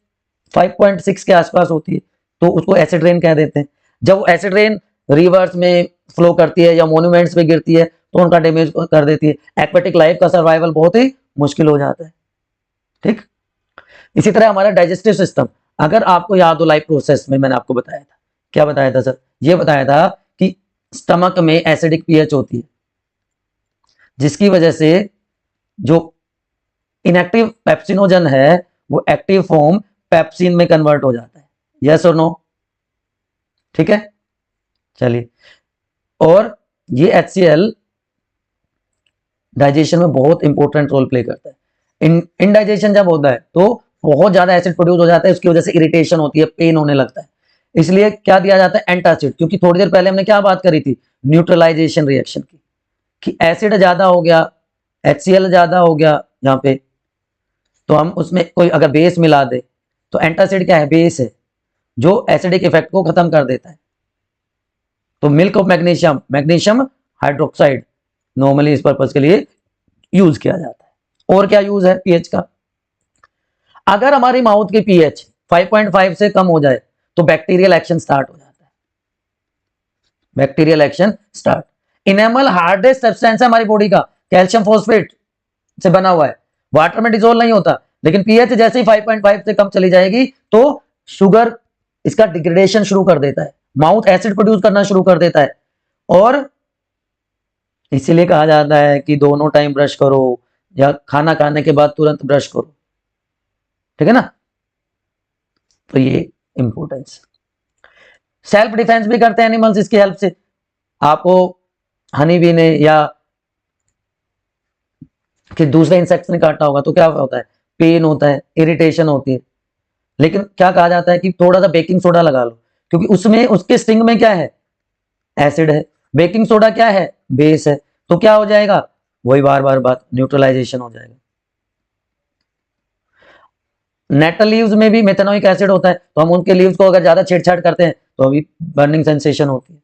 5.6 के आसपास होती है, तो उसको एसिड रेन कह देते हैं। जब एसिड रेन रिवर्स में फ्लो करती है या मॉन्यूमेंट्स पे गिरती है तो उनका डैमेज कर देती है, एक्वेटिक लाइफ का सर्वाइवल बहुत ही मुश्किल हो जाता है, ठीक। इसी तरह हमारा डाइजेस्टिव सिस्टम, अगर आपको याद हो लाइफ प्रोसेस में मैंने आपको बताया था, क्या बताया था सर, ये बताया था कि स्टमक में एसिडिक पीएच होती है, जिसकी वजह से जो इनएक्टिव पेप्सिनोजन है वो एक्टिव फॉर्म पेप्सिन में कन्वर्ट हो जाता है, यस और नो, ठीक है। चलिए, और ये HCl डाइजेशन में बहुत इंपॉर्टेंट रोल प्ले करता है। इनडाइजेशन जब होता है तो बहुत ज्यादा एसिड प्रोड्यूस हो जाता है, उसकी वजह से इरिटेशन होती है, पेन होने लगता है, इसलिए क्या दिया जाता है, एंटासिड। क्योंकि थोड़ी देर पहले हमने क्या बात करी थी, न्यूट्रलाइजेशन रिएक्शन की, कि एसिड ज्यादा हो गया, HCl ज्यादा हो गया यहाँ पे, तो हम उसमें कोई अगर बेस मिला दे तो एंटासिड क्या है, बेस है जो एसिडिक इफेक्ट को खत्म कर देता है। तो milk of magnesium, magnesium hydroxide normally इस पर्पज के लिए यूज किया जाता है। और क्या यूज है पीएच का, अगर हमारी माउथ की पीएच 5.5 से कम हो जाए तो बैक्टीरियल एक्शन स्टार्ट हो जाता है, bacterial action start. Enamel hardest substance है हमारी बॉडी का, कैल्शियम फॉस्फेट से बना हुआ है, वाटर में डिसोल्व नहीं होता, लेकिन पीएच जैसे ही 5.5 से कम चली जाएगी तो शुगर इसका डिग्रेडेशन शुरू कर देता है, माउथ एसिड प्रोड्यूस करना शुरू कर देता है, और इसीलिए कहा जाता है कि दोनों टाइम ब्रश करो या खाना खाने के बाद तुरंत ब्रश करो, ठीक है ना। तो ये इंपॉर्टेंस, सेल्फ डिफेंस भी करते हैं एनिमल्स इसकी हेल्प से। आपको हनी बी ने या कि दूसरे इंसेक्ट्स ने काटा होगा तो क्या होता है, पेन होता है, इरिटेशन होती है, लेकिन क्या कहा जाता है कि थोड़ा सा बेकिंग सोडा लगा लो, क्योंकि उसमें उसके स्टिंग में क्या है, एसिड है, बेकिंग सोडा क्या है, बेस है, तो क्या हो जाएगा, वही बार बार बात, न्यूट्रलाइजेशन हो जाएगा। नेटल लीव्स में भी मेथेनोइक एसिड होता है, तो हम उनके लीव्स को अगर ज्यादा छेड़छाड़ करते हैं तो अभी बर्निंग सेंसेशन होती है,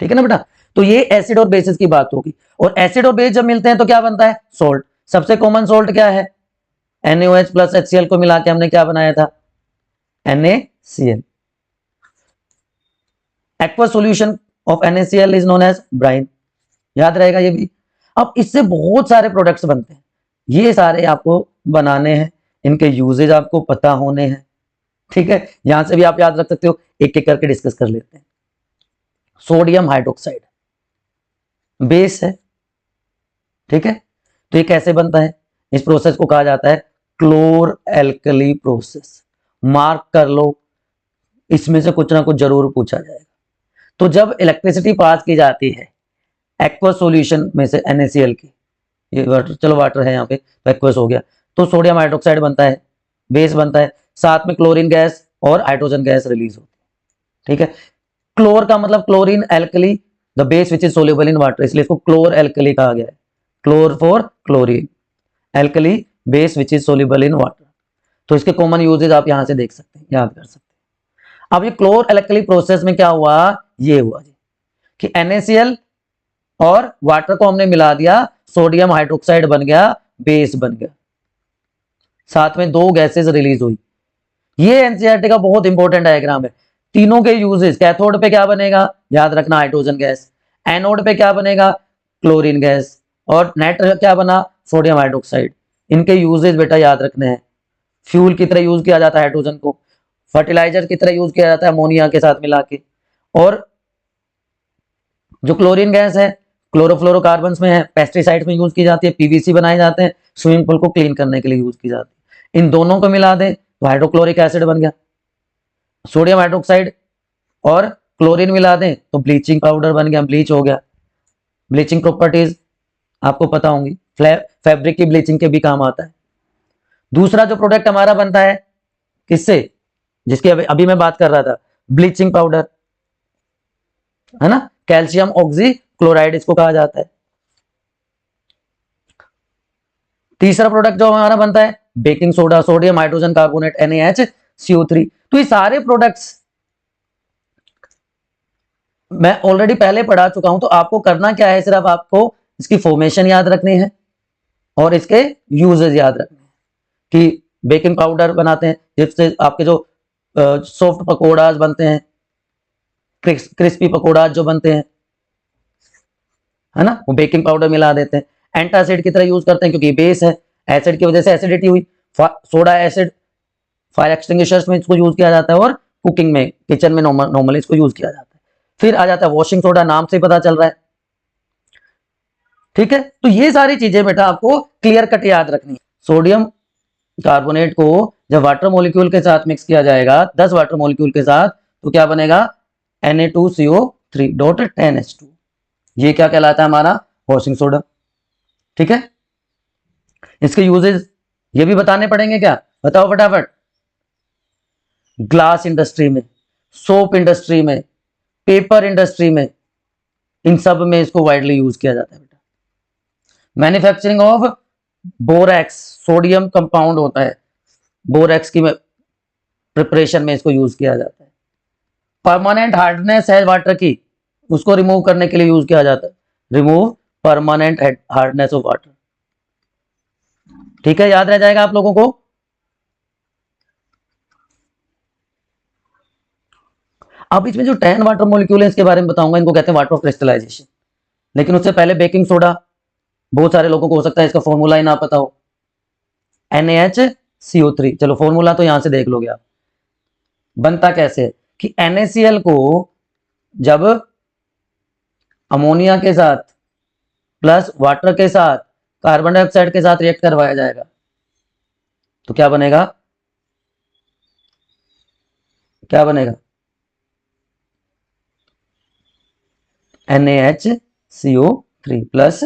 ठीक है ना बेटा। तो ये एसिड और बेसिस की बात होगी, और एसिड और बेस जब मिलते हैं तो क्या बनता है, सोल्ट। सबसे कॉमन सोल्ट क्या है, NaOH प्लस HCl को मिला के हमने क्या बनाया था, NaCl। Aqueous solution of NaCl is known as brine, याद रहेगा ये भी। अब इससे बहुत सारे प्रोडक्ट्स बनते हैं, ये सारे आपको बनाने हैं, इनके यूजेज आपको पता होने हैं, ठीक है। यहां से भी आप याद रख सकते हो, एक एक करके डिस्कस कर लेते हैं। सोडियम हाइड्रोक्साइड बेस है, ठीक है। तो ये कैसे बनता है, इस प्रोसेस को कहा जाता है क्लोर एल्कली प्रोसेस। मार्क कर लो, इसमें से कुछ ना कुछ जरूर पूछा जाएगा। तो जब इलेक्ट्रिसिटी पास की जाती है एक्वस सॉल्यूशन में से NaCl की, ये वाटर, चलो वाटर है यहाँ पे तो एक्वस हो गया, तो सोडियम हाइड्रोक्साइड बनता है, बेस बनता है, साथ में क्लोरीन गैस और हाइड्रोजन गैस रिलीज होती है, ठीक है। क्लोर का मतलब chlorine alkali, the base which is soluble in water, इसलिए इसको क्लोर एल्कली कहा गया है। Chlor for chlorine, alkali base which is soluble in water. तो इसके कॉमन यूजेज आप यहां से देख सकते हैं, याद कर सकते हैं। अब ये क्लोर एल्कली प्रोसेस में क्या हुआ, ये हुआ जी कि NaCl और वाटर को हमने मिला दिया, सोडियम हाइड्रोक्साइड बन गया, बेस बन गया, साथ में दो गैसेस रिलीज हुई। ये एनसीईआरटी का बहुत इंपॉर्टेंट डायग्राम है। तीनों के यूजेस, कैथोड पे क्या बनेगा, याद रखना हाइड्रोजन गैस, एनोड पे क्या बनेगा, क्लोरीन गैस, और नेट क्या बना, सोडियम हाइड्रोक्साइड। इनके यूजेस बेटा याद रखने हैं। फ्यूल की तरह यूज किया जाता है हाइड्रोजन को, फर्टिलाइजर की तरह यूज किया जाता है अमोनिया के साथ मिला के, और जो क्लोरीन गैस है क्लोरोफ्लोरोकार्बन्स में है, पेस्टिसाइड्स में यूज की जाती है, पीवीसी बनाए जाते हैं, स्विमिंग पूल को क्लीन करने के लिए यूज की जाती है। इन दोनों को मिला दें तो हाइड्रोक्लोरिक एसिड बन गया। सोडियम हाइड्रोक्साइड और क्लोरीन मिला दें तो ब्लीचिंग पाउडर बन गया, ब्लीच हो गया। ब्लीचिंग प्रॉपर्टीज आपको पता होंगी, फैब्रिक की ब्लीचिंग के भी काम आता है। दूसरा जो प्रोडक्ट हमारा बनता है किससे, जिसकी अभी मैं बात कर रहा था, ब्लीचिंग पाउडर, है ना, कैल्शियम ऑक्सी क्लोराइड इसको कहा जाता है। तीसरा प्रोडक्ट जो हमारा बनता है baking soda, sodium hydrogen carbonate NaHCO3। तो ये सारे प्रोडक्ट्स मैं ऑलरेडी पहले पढ़ा चुका हूं, तो आपको करना क्या है, सिर्फ आपको इसकी फॉर्मेशन याद रखनी है और इसके यूजेस याद रखने हैं। कि बेकिंग पाउडर बनाते हैं जिससे आपके जो सॉफ्ट पकोड़ाज बनते हैं, क्रिस्पी पकोड़ाज जो बनते हैं, है ना, वो बेकिंग पाउडर मिला देते हैं। एंटासिड की तरह यूज करते हैं क्योंकि बेस है, एसिड की वजह से एसिडिटी हुई। सोडा एसिड फायर एक्सटिंग्विशर्स में इसको यूज किया जाता है, और कुकिंग में, किचन में नॉर्मली इसको यूज किया जाता है। फिर आ जाता है वॉशिंग सोडा, नाम से पता चल रहा है, ठीक है। तो ये सारी चीजें बेटा आपको क्लियर कट याद रखनी है। सोडियम कार्बोनेट को जब वाटर मॉलिक्यूल के साथ मिक्स किया जाएगा, 10 वाटर मॉलिक्यूल के साथ, तो क्या बनेगा, Na2CO3.10H2। ये क्या कहलाता है, हमारा वॉशिंग सोडा, ठीक है। इसके यूजेस ये भी बताने पड़ेंगे, क्या बताओ फटाफट। ग्लास इंडस्ट्री में, सोप इंडस्ट्री में, पेपर इंडस्ट्री में, इन सब में इसको वाइडली यूज किया जाता है बेटा। Manufacturing of borax, sodium compound होता है, बोरेक्स की प्रिपरेशन में इसको यूज किया जाता है। परमानेंट हार्डनेस है वाटर की, उसको रिमूव करने के लिए यूज किया जाता है, remove permanent hardness of water, ठीक है, याद रह जाएगा आप लोगों को। अब इसमें जो 10 वाटर मॉलिक्यूल है इसके बारे में बताऊंगा, इनको कहते हैं वाटर ऑफ क्रिस्टलाइजेशन। लेकिन उससे पहले बेकिंग सोडा, बहुत सारे लोगों को हो सकता है इसका फॉर्मूला ही ना पता हो, NaHCO3। चलो फॉर्मूला तो यहां से देख लोगे आप, बनता कैसे है कि NaCl को जब अमोनिया के साथ प्लस वाटर के साथ कार्बन डाइऑक्साइड के साथ रिएक्ट करवाया जाएगा तो क्या बनेगा, क्या बनेगा, NaHCO3 plus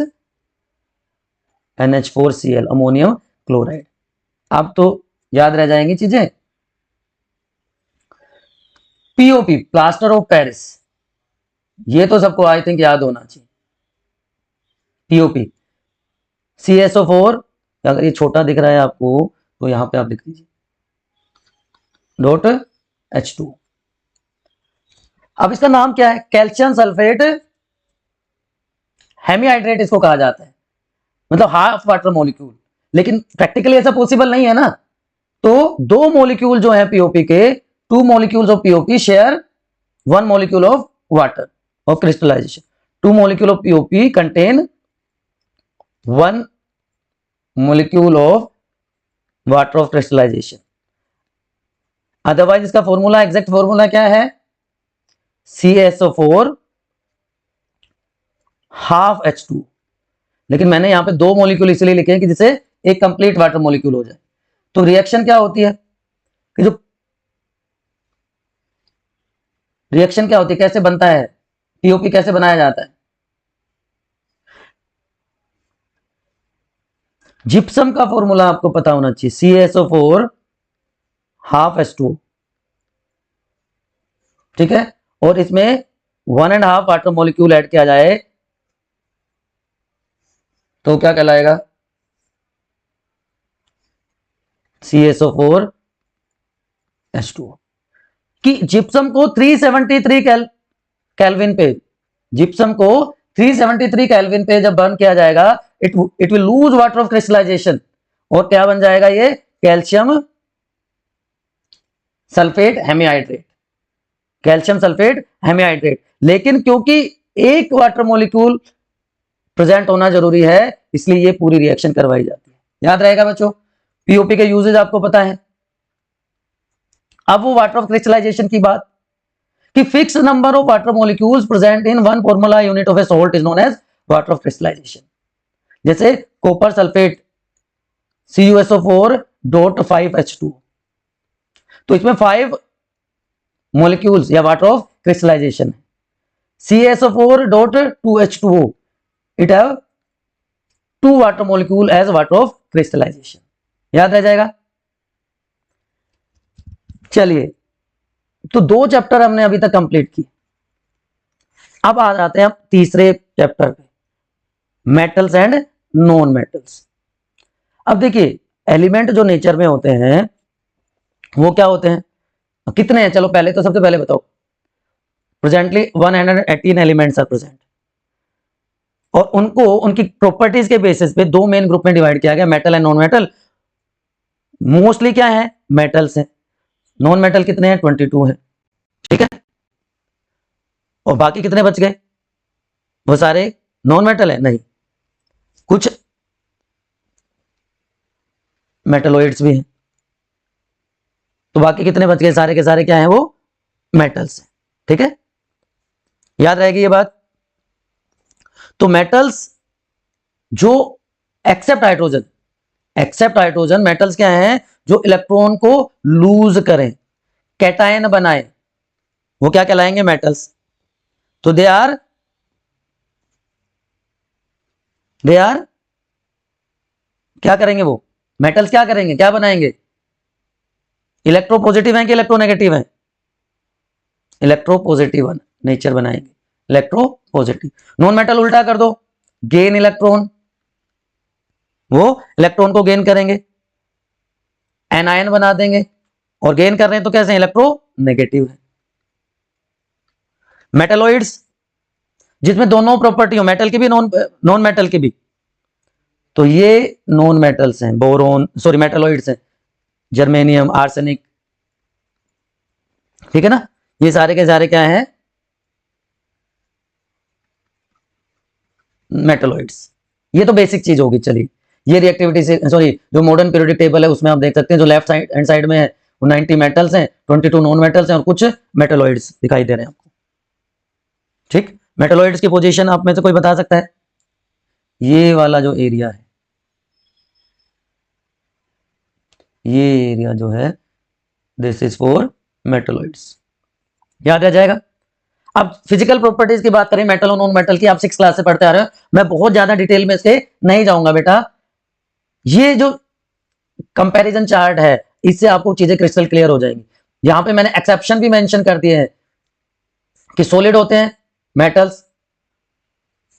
NH4Cl, ammonium chloride. अब तो याद रह जाएंगी चीजें। POP, प्लास्टर ऑफ पेरिस, ये तो सबको आई थिंक याद होना चाहिए। POP, CSO4, अगर ये छोटा दिख रहा है आपको तो यहां पे आप लिख दीजिए .H2। अब इसका नाम क्या है, कैल्शियम सल्फेट हेमीहाइड्रेट इसको कहा जाता है, मतलब हाफ वाटर मॉलिक्यूल। लेकिन प्रैक्टिकली ऐसा पॉसिबल नहीं है ना, तो दो मॉलिक्यूल जो है POP के, 2 molecules of POP share 1 molecule of water of crystallization. 2 molecule of POP contain 1 molecule of water of crystallization. Otherwise इसका फॉर्मूला, एग्जैक्ट फॉर्मूला क्या है? CaSO4 half H2. लेकिन मैंने यहां पे 2 मॉलिक्यूल इसलिए लिखे हैं कि जिससे एक कंप्लीट वाटर मॉलिक्यूल हो जाए. तो रिएक्शन क्या होती है कि जो रिएक्शन क्या होती है, कैसे बनता है पीओपी, कैसे बनाया जाता है? जिप्सम का फॉर्मूला आपको पता होना चाहिए, CaSO4 हाफ H2. ठीक है, और इसमें 1.5 वाटर मॉलिक्यूल ऐड किया जाए तो क्या कहलाएगा? CaSO4 H2O. कि जिप्सम को 373 केल्विन पे, जिप्सम को 373 केल्विन पे जब बर्न किया जाएगा, it will lose water of crystallisation, और क्या बन जाएगा ये? Calcium sulphate hemihydrate, calcium sulphate hemihydrate. लेकिन क्योंकि एक वाटर मॉलिक्यूल प्रेजेंट होना जरूरी है, इसलिए ये पूरी रिएक्शन करवाई जाती है. याद रहेगा बच्चों, पीओपी के यूजेज आपको पता है. अब वो वाटर ऑफ क्रिस्टलाइजेशन की बात, कि fix number of water molecules present in one formula unit of a salt is known as water of crystallisation. जैसे कॉपर सल्फेट CuSO4.5H2, तो इसमें 5 मॉलिक्यूल्स या वाटर ऑफ क्रिस्टलाइजेशन है. CaSO4.2H2O, it have 2 water molecule as water of crystallisation. याद रह जाएगा. चलिए, तो 2 चैप्टर हमने अभी तक कंप्लीट किए. अब आ जाते हैं हम तीसरे चैप्टर पे, मेटल्स एंड नॉन मेटल्स. अब देखिए, एलिमेंट जो नेचर में होते हैं वो क्या होते हैं, कितने हैं? चलो पहले तो सबसे पहले बताओ. प्रेजेंटली 118 एलिमेंट्स आर प्रेजेंट, और उनको उनकी प्रॉपर्टीज के बेसिस पे 2 मेन ग्रुप में डिवाइड किया गया, metal and non metal. Mostly क्या है? मेटल्स हैं. नॉन मेटल कितने हैं? 22 हैं. ठीक है, और बाकी कितने बच गए? वो सारे नॉन मेटल है? नहीं, कुछ मेटलोइड्स भी हैं. तो बाकी कितने बच गए? सारे के सारे क्या हैं? वो मेटल्स हैं. ठीक है, याद रहेगी ये बात. तो मेटल्स जो एक्सेप्ट हाइड्रोजन, मेटल्स क्या हैं? जो इलेक्ट्रॉन को लूज करें, कैटायन बनाए, वो क्या कहलाएंगे? मेटल्स. तो दे आर क्या करेंगे? वो मेटल्स क्या करेंगे, क्या बनाएंगे? इलेक्ट्रोपॉजिटिव हैं कि इलेक्ट्रोनेगेटिव हैं? इलेक्ट्रोपॉजिटिव नेचर बनाएंगे, इलेक्ट्रोपॉजिटिव. नॉन मेटल उल्टा कर दो, गेन इलेक्ट्रॉन, वो इलेक्ट्रॉन को गेन करेंगे, एनायन बना देंगे, और गेन कर रहे हैं तो कैसे? इलेक्ट्रोनेगेटिव है. मेटलोइड्स जिसमें दोनों प्रॉपर्टी हो, मेटल की भी नॉन मेटल की भी, तो ये नॉन मेटल्स हैं. मेटलोइड्स हैं, जर्मेनियम, आर्सेनिक. ठीक है ना, ये सारे के सारे क्या हैं? मेटलोइड्स. ये तो बेसिक चीज होगी. चलिए, ये रिएक्टिविटी से जो मॉडर्न पीरियोडिक टेबल है उसमें आप देख सकते हैं, जो लेफ्ट हैंड साइड में है वो 90 मेटल्स हैं, 22 नॉन मेटल्स हैं, और कुछ मेटलोइड्स दिखाई दे रहे हैं आपको. ठीक, मेटलोइड्स की पोजीशन आप में से कोई बता सकता है? ये वाला जो एरिया है, ये एरिया जो है, दिस इज फॉर मेटलोइड्स. याद रह जाएगा. अब फिजिकल प्रॉपर्टीज की बात करें मेटल और नॉन मेटल की, आप 6 क्लास से पढ़ते आ रहे हो, मैं बहुत ज्यादा डिटेल में इसके नहीं जाऊंगा बेटा. ये जो कंपैरिजन चार्ट है, इससे आपको चीजें क्रिस्टल क्लियर हो जाएंगी. यहां पे मैंने एक्सेप्शन भी मेंशन कर दिए हैं कि सॉलिड होते हैं मेटल्स,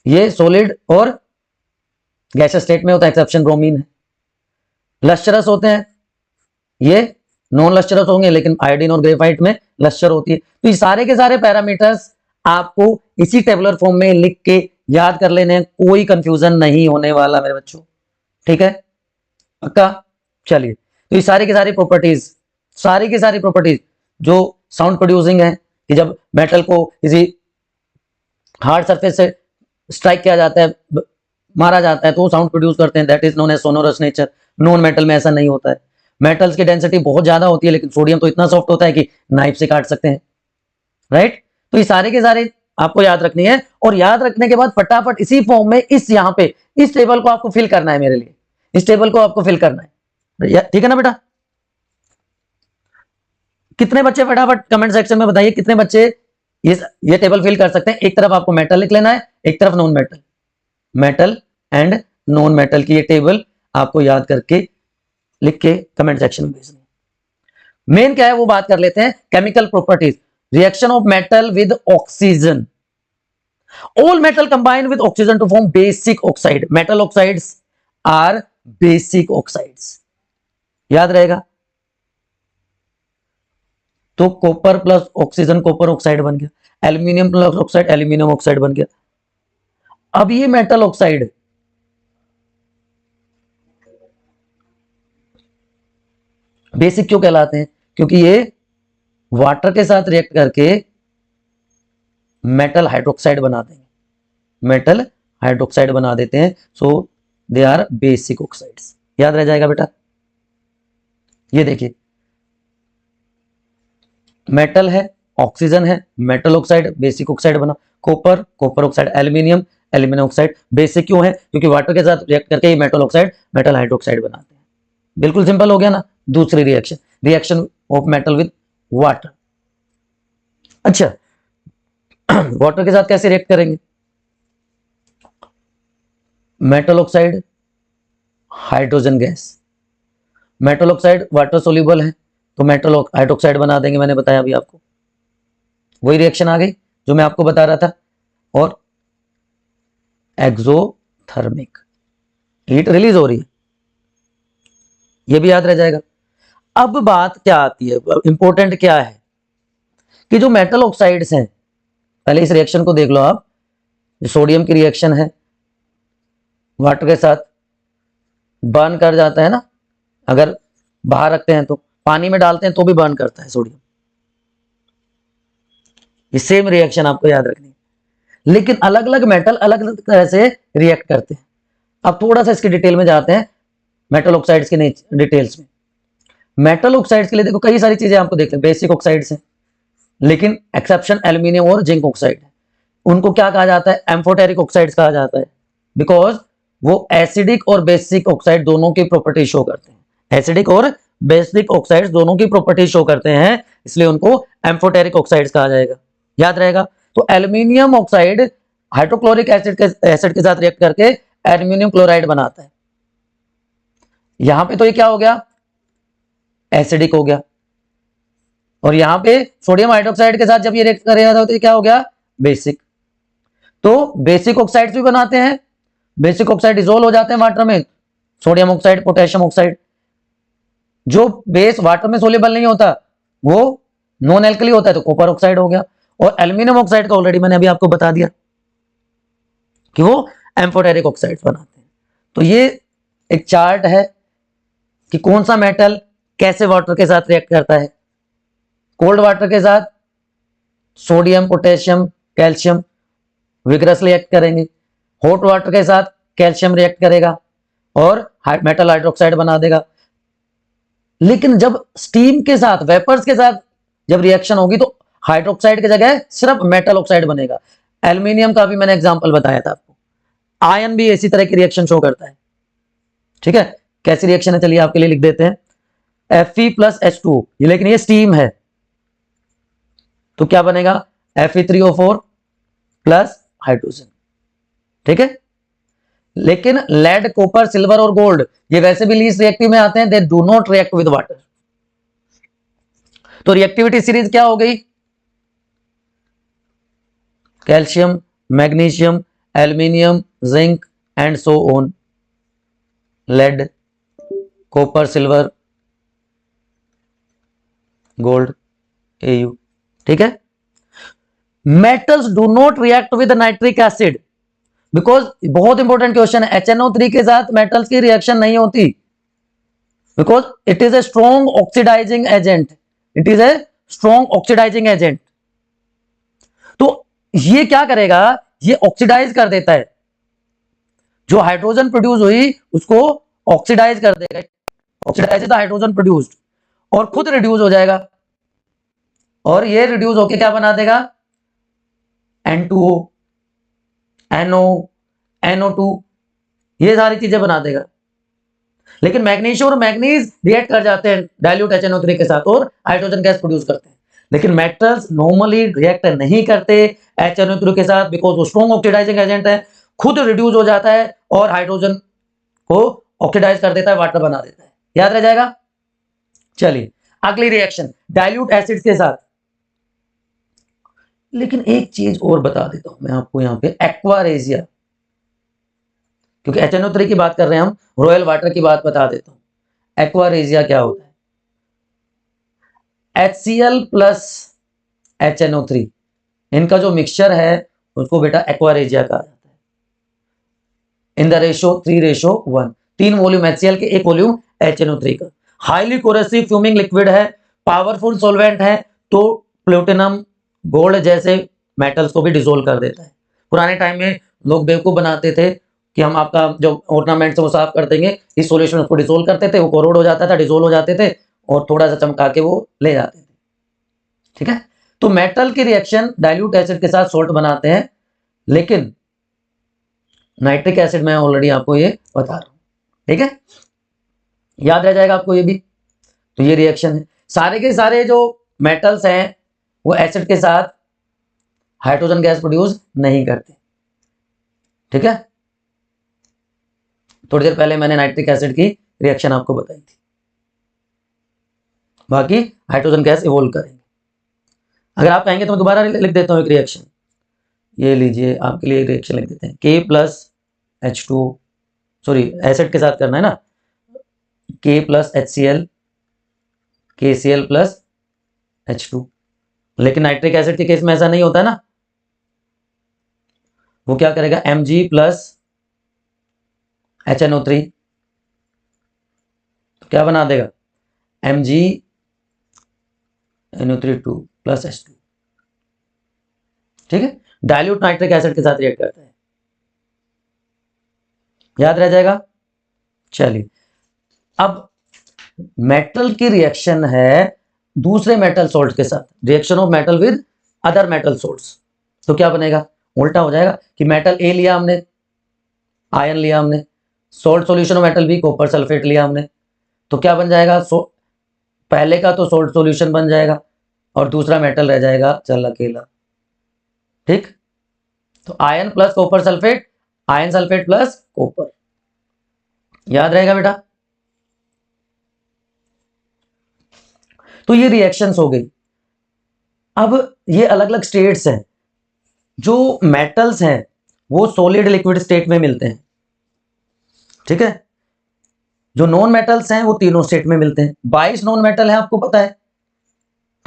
ये सॉलिड और गैसियस स्टेट में होता है, एक्सेप्शन ब्रोमीन है. लश्चरस होते हैं, ये नॉन लश्चरस होंगे, लेकिन आयोडीन और ग्रेफाइट में लश्चर होती है. तो ये सारे के सारे पैरामीटर्स आपको इसी टेबुलर फॉर्म में लिख के याद कर लेने हैं, कोई कंफ्यूजन नहीं होने वाला मेरे बच्चों. ठीक है, पक्का. चलिए, तो ये सारी की सारी प्रॉपर्टीज जो साउंड प्रोड्यूसिंग है, कि जब मेटल को किसी हार्ड सरफेस से स्ट्राइक किया जाता है, मारा जाता है तो वो साउंड प्रोड्यूस करते हैं, that is known as sonorous nature. Non metal में ऐसा नहीं होता है। मेटल्स की डेंसिटी बहुत ज्यादा होती है, लेकिन सोडियम तो इतना सॉफ्ट होता है कि नाइफ से काट सकते हैं, राइट। तो ये सारे के सारे आपको याद रखनी है, और याद रखने के बाद फटाफट इसी फॉर्म में इस यहाँ पे इस टेबल को आपको फिल करना है मेरे लिए, इस टेबल को आपको फिल करना है, ठीक है ना बेटा। कितने बच्चे फटाफट कमेंट सेक्शन में बताइए कितने बच्चे ये टेबल फिल कर सकते हैं। एक तरफ आपको मेटल लिख लेना है, एक तरफ non metal, metal and non metal की ये टेबल आपको याद करके लिख के कमेंट सेक्शन में भेजना। मेन क्या है वो बात कर लेते हैं, chemical properties, reaction of metal with oxygen. All metal combine with oxygen to form basic oxide. Metal oxides are basic oxides, याद रहेगा। तो copper plus oxygen copper oxide बन गया, aluminium plus oxide aluminium oxide बन गया। अब ये metal oxide basic क्यों कहलाते हैं, क्योंकि ये वाटर के साथ रिएक्ट करके मेटल हाइड्रोक्साइड बना देंगे, मेटल हाइड्रोक्साइड बना देते हैं, सो दे आर बेसिक ऑक्साइड्स। याद रह जाएगा बेटा। ये देखिए मेटल है, ऑक्सीजन है, मेटल ऑक्साइड बेसिक ऑक्साइड बना, copper copper oxide, aluminium aluminium oxide. Basic क्यों है, क्योंकि वाटर के साथ रिएक्ट करके ये मेटल ऑक्साइड मेटल हाइड्रोक्साइड बनाते हैं। बिल्कुल सिंपल हो गया ना। दूसरी reaction, reaction of metal with water. अच्छा वाटर के साथ कैसे रिएक्ट करेंगे, metal oxide hydrogen gas, metal oxide water soluble है तो मेटल हाइड्रोक्साइड बना देंगे, मैंने बताया अभी आपको, वही रिएक्शन आ गई जो मैं आपको बता रहा था। और एक्सोथर्मिक, हीट रिलीज हो रही है, ये भी याद रह जाएगा। अब बात क्या आती है, इंपॉर्टेंट क्या है कि जो मेटल ऑक्साइड्स हैं, पहले इस रिएक्शन को देख लो आप, सोडियम की रिएक्शन है, वाटर के साथ बर्न कर जाता है ना, अगर बाहर रखते हैं तो, पानी में डालते हैं तो भी बर्न करता है सोडियम। ये सेम रिएक्शन आपको याद रखनी है, लेकिन अलग अलग मेटल अलग अलग तरह से रिएक्ट करते हैं। अब थोड़ा सा इसकी डिटेल में जाते हैं, मेटल ऑक्साइड्स के डिटेल्स में। मेटल ऑक्साइड्स के लिए देखो कई सारी चीजें आपको देखते हैं, बेसिक ऑक्साइड्स हैं, लेकिन एक्सेप्शन एल्यूमिनियम और जिंक ऑक्साइड है। उनको क्या कहा जाता है, एम्फोटेरिक ऑक्साइड्स कहा जाता है, बिकॉज वो एसिडिक और बेसिक ऑक्साइड दोनों की प्रॉपर्टी शो करते हैं, एसिडिक और बेसिक ऑक्साइड्स दोनों की प्रॉपर्टी शो करते हैं, इसलिए उनको एम्फोटेरिक ऑक्साइड्स कहा जाएगा। याद रहेगा। तो एल्यूमिनियम ऑक्साइड हाइड्रोक्लोरिक एसिड के साथ रिएक्ट करके एल्यूमिनियम क्लोराइड बनाता है। यहां पे तो ये क्या हो गया, एसिडिक हो गया, और यहां पे सोडियम हाइड्रोक्साइड के साथ जब ये रिएक्ट करेगा तो ये क्या हो गया, बेसिक। तो बेसिक ऑक्साइड्स भी बनाते हैं, बेसिक ऑक्साइड डिसोल्व हो जाते हैं वाटर में, सोडियम ऑक्साइड पोटेशियम ऑक्साइड। जो बेस वाटर में सोल्यूबल नहीं होता वो नॉन एल्कली होता है, तो कॉपर ऑक्साइड हो गया। और एल्यूमिनियम ऑक्साइड का ऑलरेडी मैंने अभी आपको बता दिया कि वो एम्फोटेरिक ऑक्साइड्स बनाते हैं। तो ये एक चार्ट है कि कौन सा मेटल कैसे वाटर के साथ रिएक्ट करता है। कोल्ड वाटर के साथ sodium potassium calcium vigorously react करेंगे, हॉट वाटर के साथ कैल्शियम रिएक्ट करेगा और मेटल हाइड्रोक्साइड बना देगा। लेकिन जब स्टीम के साथ वेपर्स के साथ जब रिएक्शन होगी तो हाइड्रोक्साइड की जगह सिर्फ मेटल ऑक्साइड बनेगा। एल्यूमिनियम का भी मैंने एग्जांपल बताया था आपको। आयन भी इसी तरह की रिएक्शन शो करता है, ठीक है। कैसी रिएक्शन है चलिए आपके लिए लिख देते हैं, Fe+H2, ये लेकिन ये स्टीम है तो क्या बनेगा, Fe3O4 प्लस हाइड्रोजन, ठीक है। लेकिन लेड कॉपर सिल्वर और गोल्ड ये वैसे भी लीस्ट रिएक्टिव में आते हैं, they do not react with water. तो रिएक्टिविटी सीरीज क्या हो गई, calcium magnesium aluminium zinc and so on, lead copper silver gold Au, ठीक है। Metals do not react with nitric acid, because बहुत इंपॉर्टेंट क्वेश्चन है, HNO3 के साथ मेटल्स की रिएक्शन नहीं होती, because it is a strong oxidising agent, it is a strong oxidising agent. तो ये क्या करेगा, ये ऑक्सीडाइज कर देता है, जो हाइड्रोजन प्रोड्यूस हुई उसको ऑक्सीडाइज कर देगा, ऑक्सीडाइज द हाइड्रोजन प्रोड्यूस्ड, और खुद रिड्यूस हो जाएगा, और ये रिड्यूस होके क्या बना देगा, N2O, NO, NO2, ये सारी चीजें बना देगा। लेकिन मैग्नीशियम और मैग्नीज रिएक्ट कर जाते हैं डाइल्यूट HNO3 के साथ और हाइड्रोजन गैस प्रोड्यूस करते हैं, लेकिन मेटल्स नॉर्मली रिएक्ट नहीं करते HNO3 के साथ, बिकॉज वो स्ट्रॉन्ग ऑक्सीडाइजिंग एजेंट है, खुद रिड्यूस हो जाता है और हाइड्रोजन को ऑक्सीडाइज कर देता है, वाटर बना देता है। याद रह जाएगा। चलिए अगली रिएक्शन डाइल्यूट एसिड्स के साथ। लेकिन एक चीज और बता देता हूं मैं आपको यहां पे, एक्वारेजिया, क्योंकि HNO3 की बात कर रहे हैं हम, रॉयल वाटर की बात बता देता हूं। एक्वारेजिया क्या होता है, HCl प्लस HNO3, इनका जो मिक्सचर है उसको बेटा एक्वारेजिया कहा जाता है। In the ratio 3:1, 3 volume HCl के 1 वॉल्यूम HNO3 का। हाईली कोरेसिव फ्यूमिंग लिक्विड है, पावरफुल सॉल्वेंट है, तो प्लूटिनम गोल्ड जैसे मेटल्स को भी डिसोल्व कर देता है। पुराने टाइम में लोग बेवकूफ बनाते थे कि हम आपका जो ऑर्नामेंट्स है वो साफ कर देंगे, इस सॉल्यूशन उसको डिसोल्व करते थे, वो कोरोड हो जाता था, डिसोल्व हो जाते थे और थोड़ा सा चमका के वो ले जाते थे। ठीक है, तो मेटल की रिएक्शन डाइल्यूट एसिड के साथ सोल्ट बनाते हैं, लेकिन नाइट्रिक एसिड मैं ऑलरेडी आपको ये बता रहा हूं। ठीक है, याद रह जाएगा आपको ये भी। तो ये रिएक्शन है, सारे के सारे जो मेटल्स हैं वो एसिड के साथ हाइड्रोजन गैस प्रोड्यूस नहीं करते। ठीक है, थोड़ी देर पहले मैंने नाइट्रिक एसिड की रिएक्शन आपको बताई थी, बाकी हाइड्रोजन गैस इवोल्व करेंगे। अगर आप कहेंगे तो मैं दोबारा लिख देता हूं एक रिएक्शन, ये लीजिए आपके लिए एक रिएक्शन लिख देते हैं, K plus H2, sorry acid के साथ करना है ना, K plus HCl, KCl plus H2। लेकिन नाइट्रिक एसिड के केस में ऐसा नहीं होता ना, वो क्या करेगा, Mg प्लस HNO3, तो क्या बना देगा, MgNO3 प्लस H2। ठीक है, डाइल्यूट नाइट्रिक एसिड के साथ रिएक्ट करता है, याद रह जाएगा। चलिए अब मेटल की रिएक्शन है दूसरे मेटल सोल्ट के साथ, reaction of metal with other metal salts, तो क्या बनेगा, उल्टा हो जाएगा कि मेटल ए लिया हमने, आयन लिया हमने, salt solution of metal B, copper sulphate लिया हमने, तो क्या बन जाएगा, पहले का तो सोल्ट सॉल्यूशन बन जाएगा और दूसरा मेटल रह जाएगा चल अकेला। ठीक, तो ion plus copper sulphate, ion sulphate plus copper, याद रहेगा बेटा। तो ये रिएक्शंस हो गई। अब ये अलग अलग स्टेट्स हैं, जो मेटल्स हैं वो सॉलिड लिक्विड स्टेट में मिलते हैं। ठीक है, जो नॉन मेटल्स हैं वो तीनों स्टेट में मिलते हैं। 22 नॉन मेटल है, आपको पता है।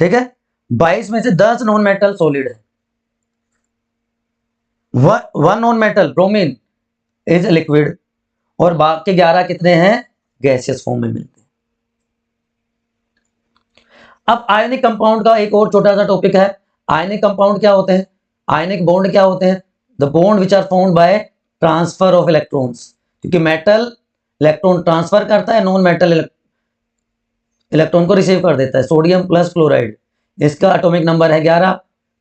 ठीक है, 22 में से 10 नॉन मेटल सॉलिड है, one non metal bromine is liquid, और बाकी 11 कितने हैं, गैसियस फॉर्म में मिलते हैं। अब आयनिक कंपाउंड का एक और छोटा सा टॉपिक है। आयनिक कंपाउंड क्या होते हैं, आयनिक बॉन्ड क्या होते हैं, the bond which are formed by transfer of electrons, क्योंकि मेटल इलेक्ट्रॉन ट्रांसफर करता है, नॉन मेटल इलेक्ट्रॉन को रिसीव कर देता है। सोडियम प्लस क्लोराइड, इसका एटॉमिक नंबर है 11,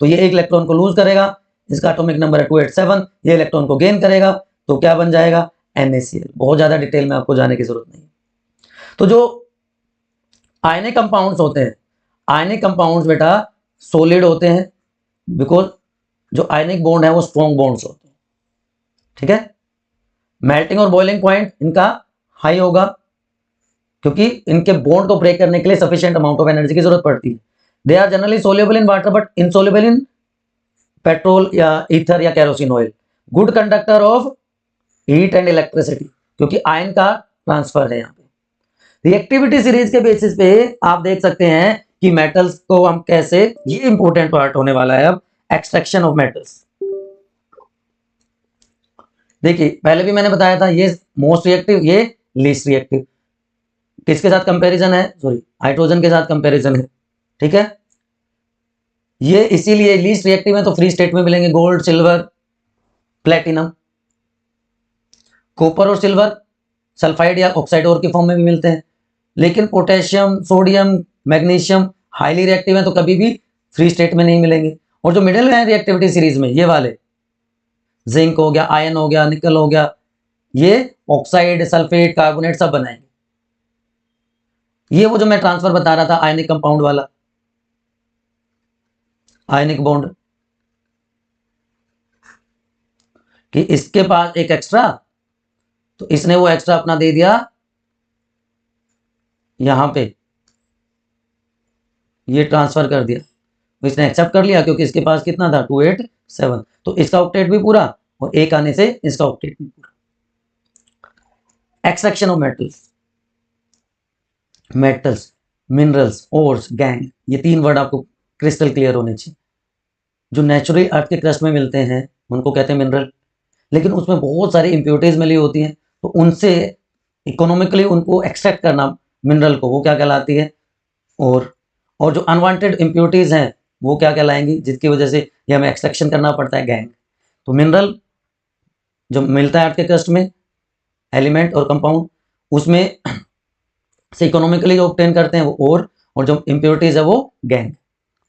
तो ये एक इलेक्ट्रॉन को लूज करेगा, इसका एटॉमिक नंबर है 287, ये इलेक्ट्रॉन को गेन करेगा, तो क्या बन जाएगा, NaCl। बहुत ज्यादा डिटेल में आपको जाने की जरूरत नहीं। तो जो आयनिक कंपाउंड्स होते हैं, आयनिक कंपाउंड्स बेटा सॉलिड होते हैं, बिकॉज जो आयनिक बॉन्ड है वो स्ट्रॉन्ग बॉन्ड्स होते हैं। ठीक है, मेल्टिंग और बॉइलिंग पॉइंट इनका हाई होगा, क्योंकि इनके बॉन्ड को ब्रेक करने के लिए सफिशिएंट अमाउंट ऑफ एनर्जी की जरूरत पड़ती है। They are generally soluble in water but insoluble in petrol या ईथर या kerosene oil. Good conductor of heat and electricity, क्योंकि आयन का ट्रांसफर है यहाँ पे। रिएक्टिविटी सीरीज के बेसिस पे आप देख सकते हैं कि मेटल्स को हम कैसे, ये इंपॉर्टेंट पार्ट होने वाला है अब, एक्सट्रैक्शन ऑफ मेटल्स। देखिए पहले भी मैंने बताया था, ये मोस्ट रिएक्टिव, ये लीस्ट रिएक्टिव। किसके साथ कंपैरिजन है, सॉरी हाइड्रोजन के साथ कंपैरिजन है। ठीक है, ये इसीलिए लीस्ट रिएक्टिव है, तो फ्री स्टेट में मिलेंगे गोल्ड सिल्वर, प्लेटिनम, कॉपर और सिल्वर सल्फाइड या ऑक्साइड और के फॉर्म में भी मिलते हैं। लेकिन potassium, sodium, magnesium highly reactive है तो कभी भी फ्री स्टेट में नहीं मिलेंगे। और जो मिडिल है रिएक्टिविटी सीरीज में ये वाले जिंक हो गया, आयन हो गया, निकल हो गया, ये ऑक्साइड, सल्फेट, कार्बोनेट सब बनाएंगे। ये वो जो मैं ट्रांसफर बता रहा था आयनिक कंपाउंड वाला, आयनिक बॉन्ड, कि इसके पास एक एक्स्ट्रा तो इसने वो एक्स्ट्रा अपना दे दिया यहां पे, ये ट्रांसफर कर दिया, तो इसने एक्सेप्ट कर लिया क्योंकि इसके पास कितना था 287, तो इसका ऑक्टेट भी पूरा और एक आने से इसका ऑक्टेट भी पूरा। Extraction of metals, metals, minerals, ores, gang, ये 3 वर्ड आपको क्रिस्टल क्लियर होने चाहिए। जो नेचुरली अर्थ के क्रस्ट में मिलते हैं उनको कहते हैं मिनरल, लेकिन उसमें बहुत सारी इंप्योरिटीज मिली होती हैं तो उनसे इकोनॉमिकली उनको एक्सट्रैक्ट करना मिनरल को, वो क्या कहलाती है और जो अनवांटेड इंप्योरिटीज हैं वो क्या कहलाएंगी, जिसकी वजह से ये हमें एक्सट्रैक्शन करना पड़ता है, गैंग। तो मिनरल जो मिलता है अर्थ के क्रस्ट में एलिमेंट और कंपाउंड, उसमें से इकोनॉमिकली जो ऑब्टेन करते हैं वो और जो इंप्योरिटीज है वो गैंग।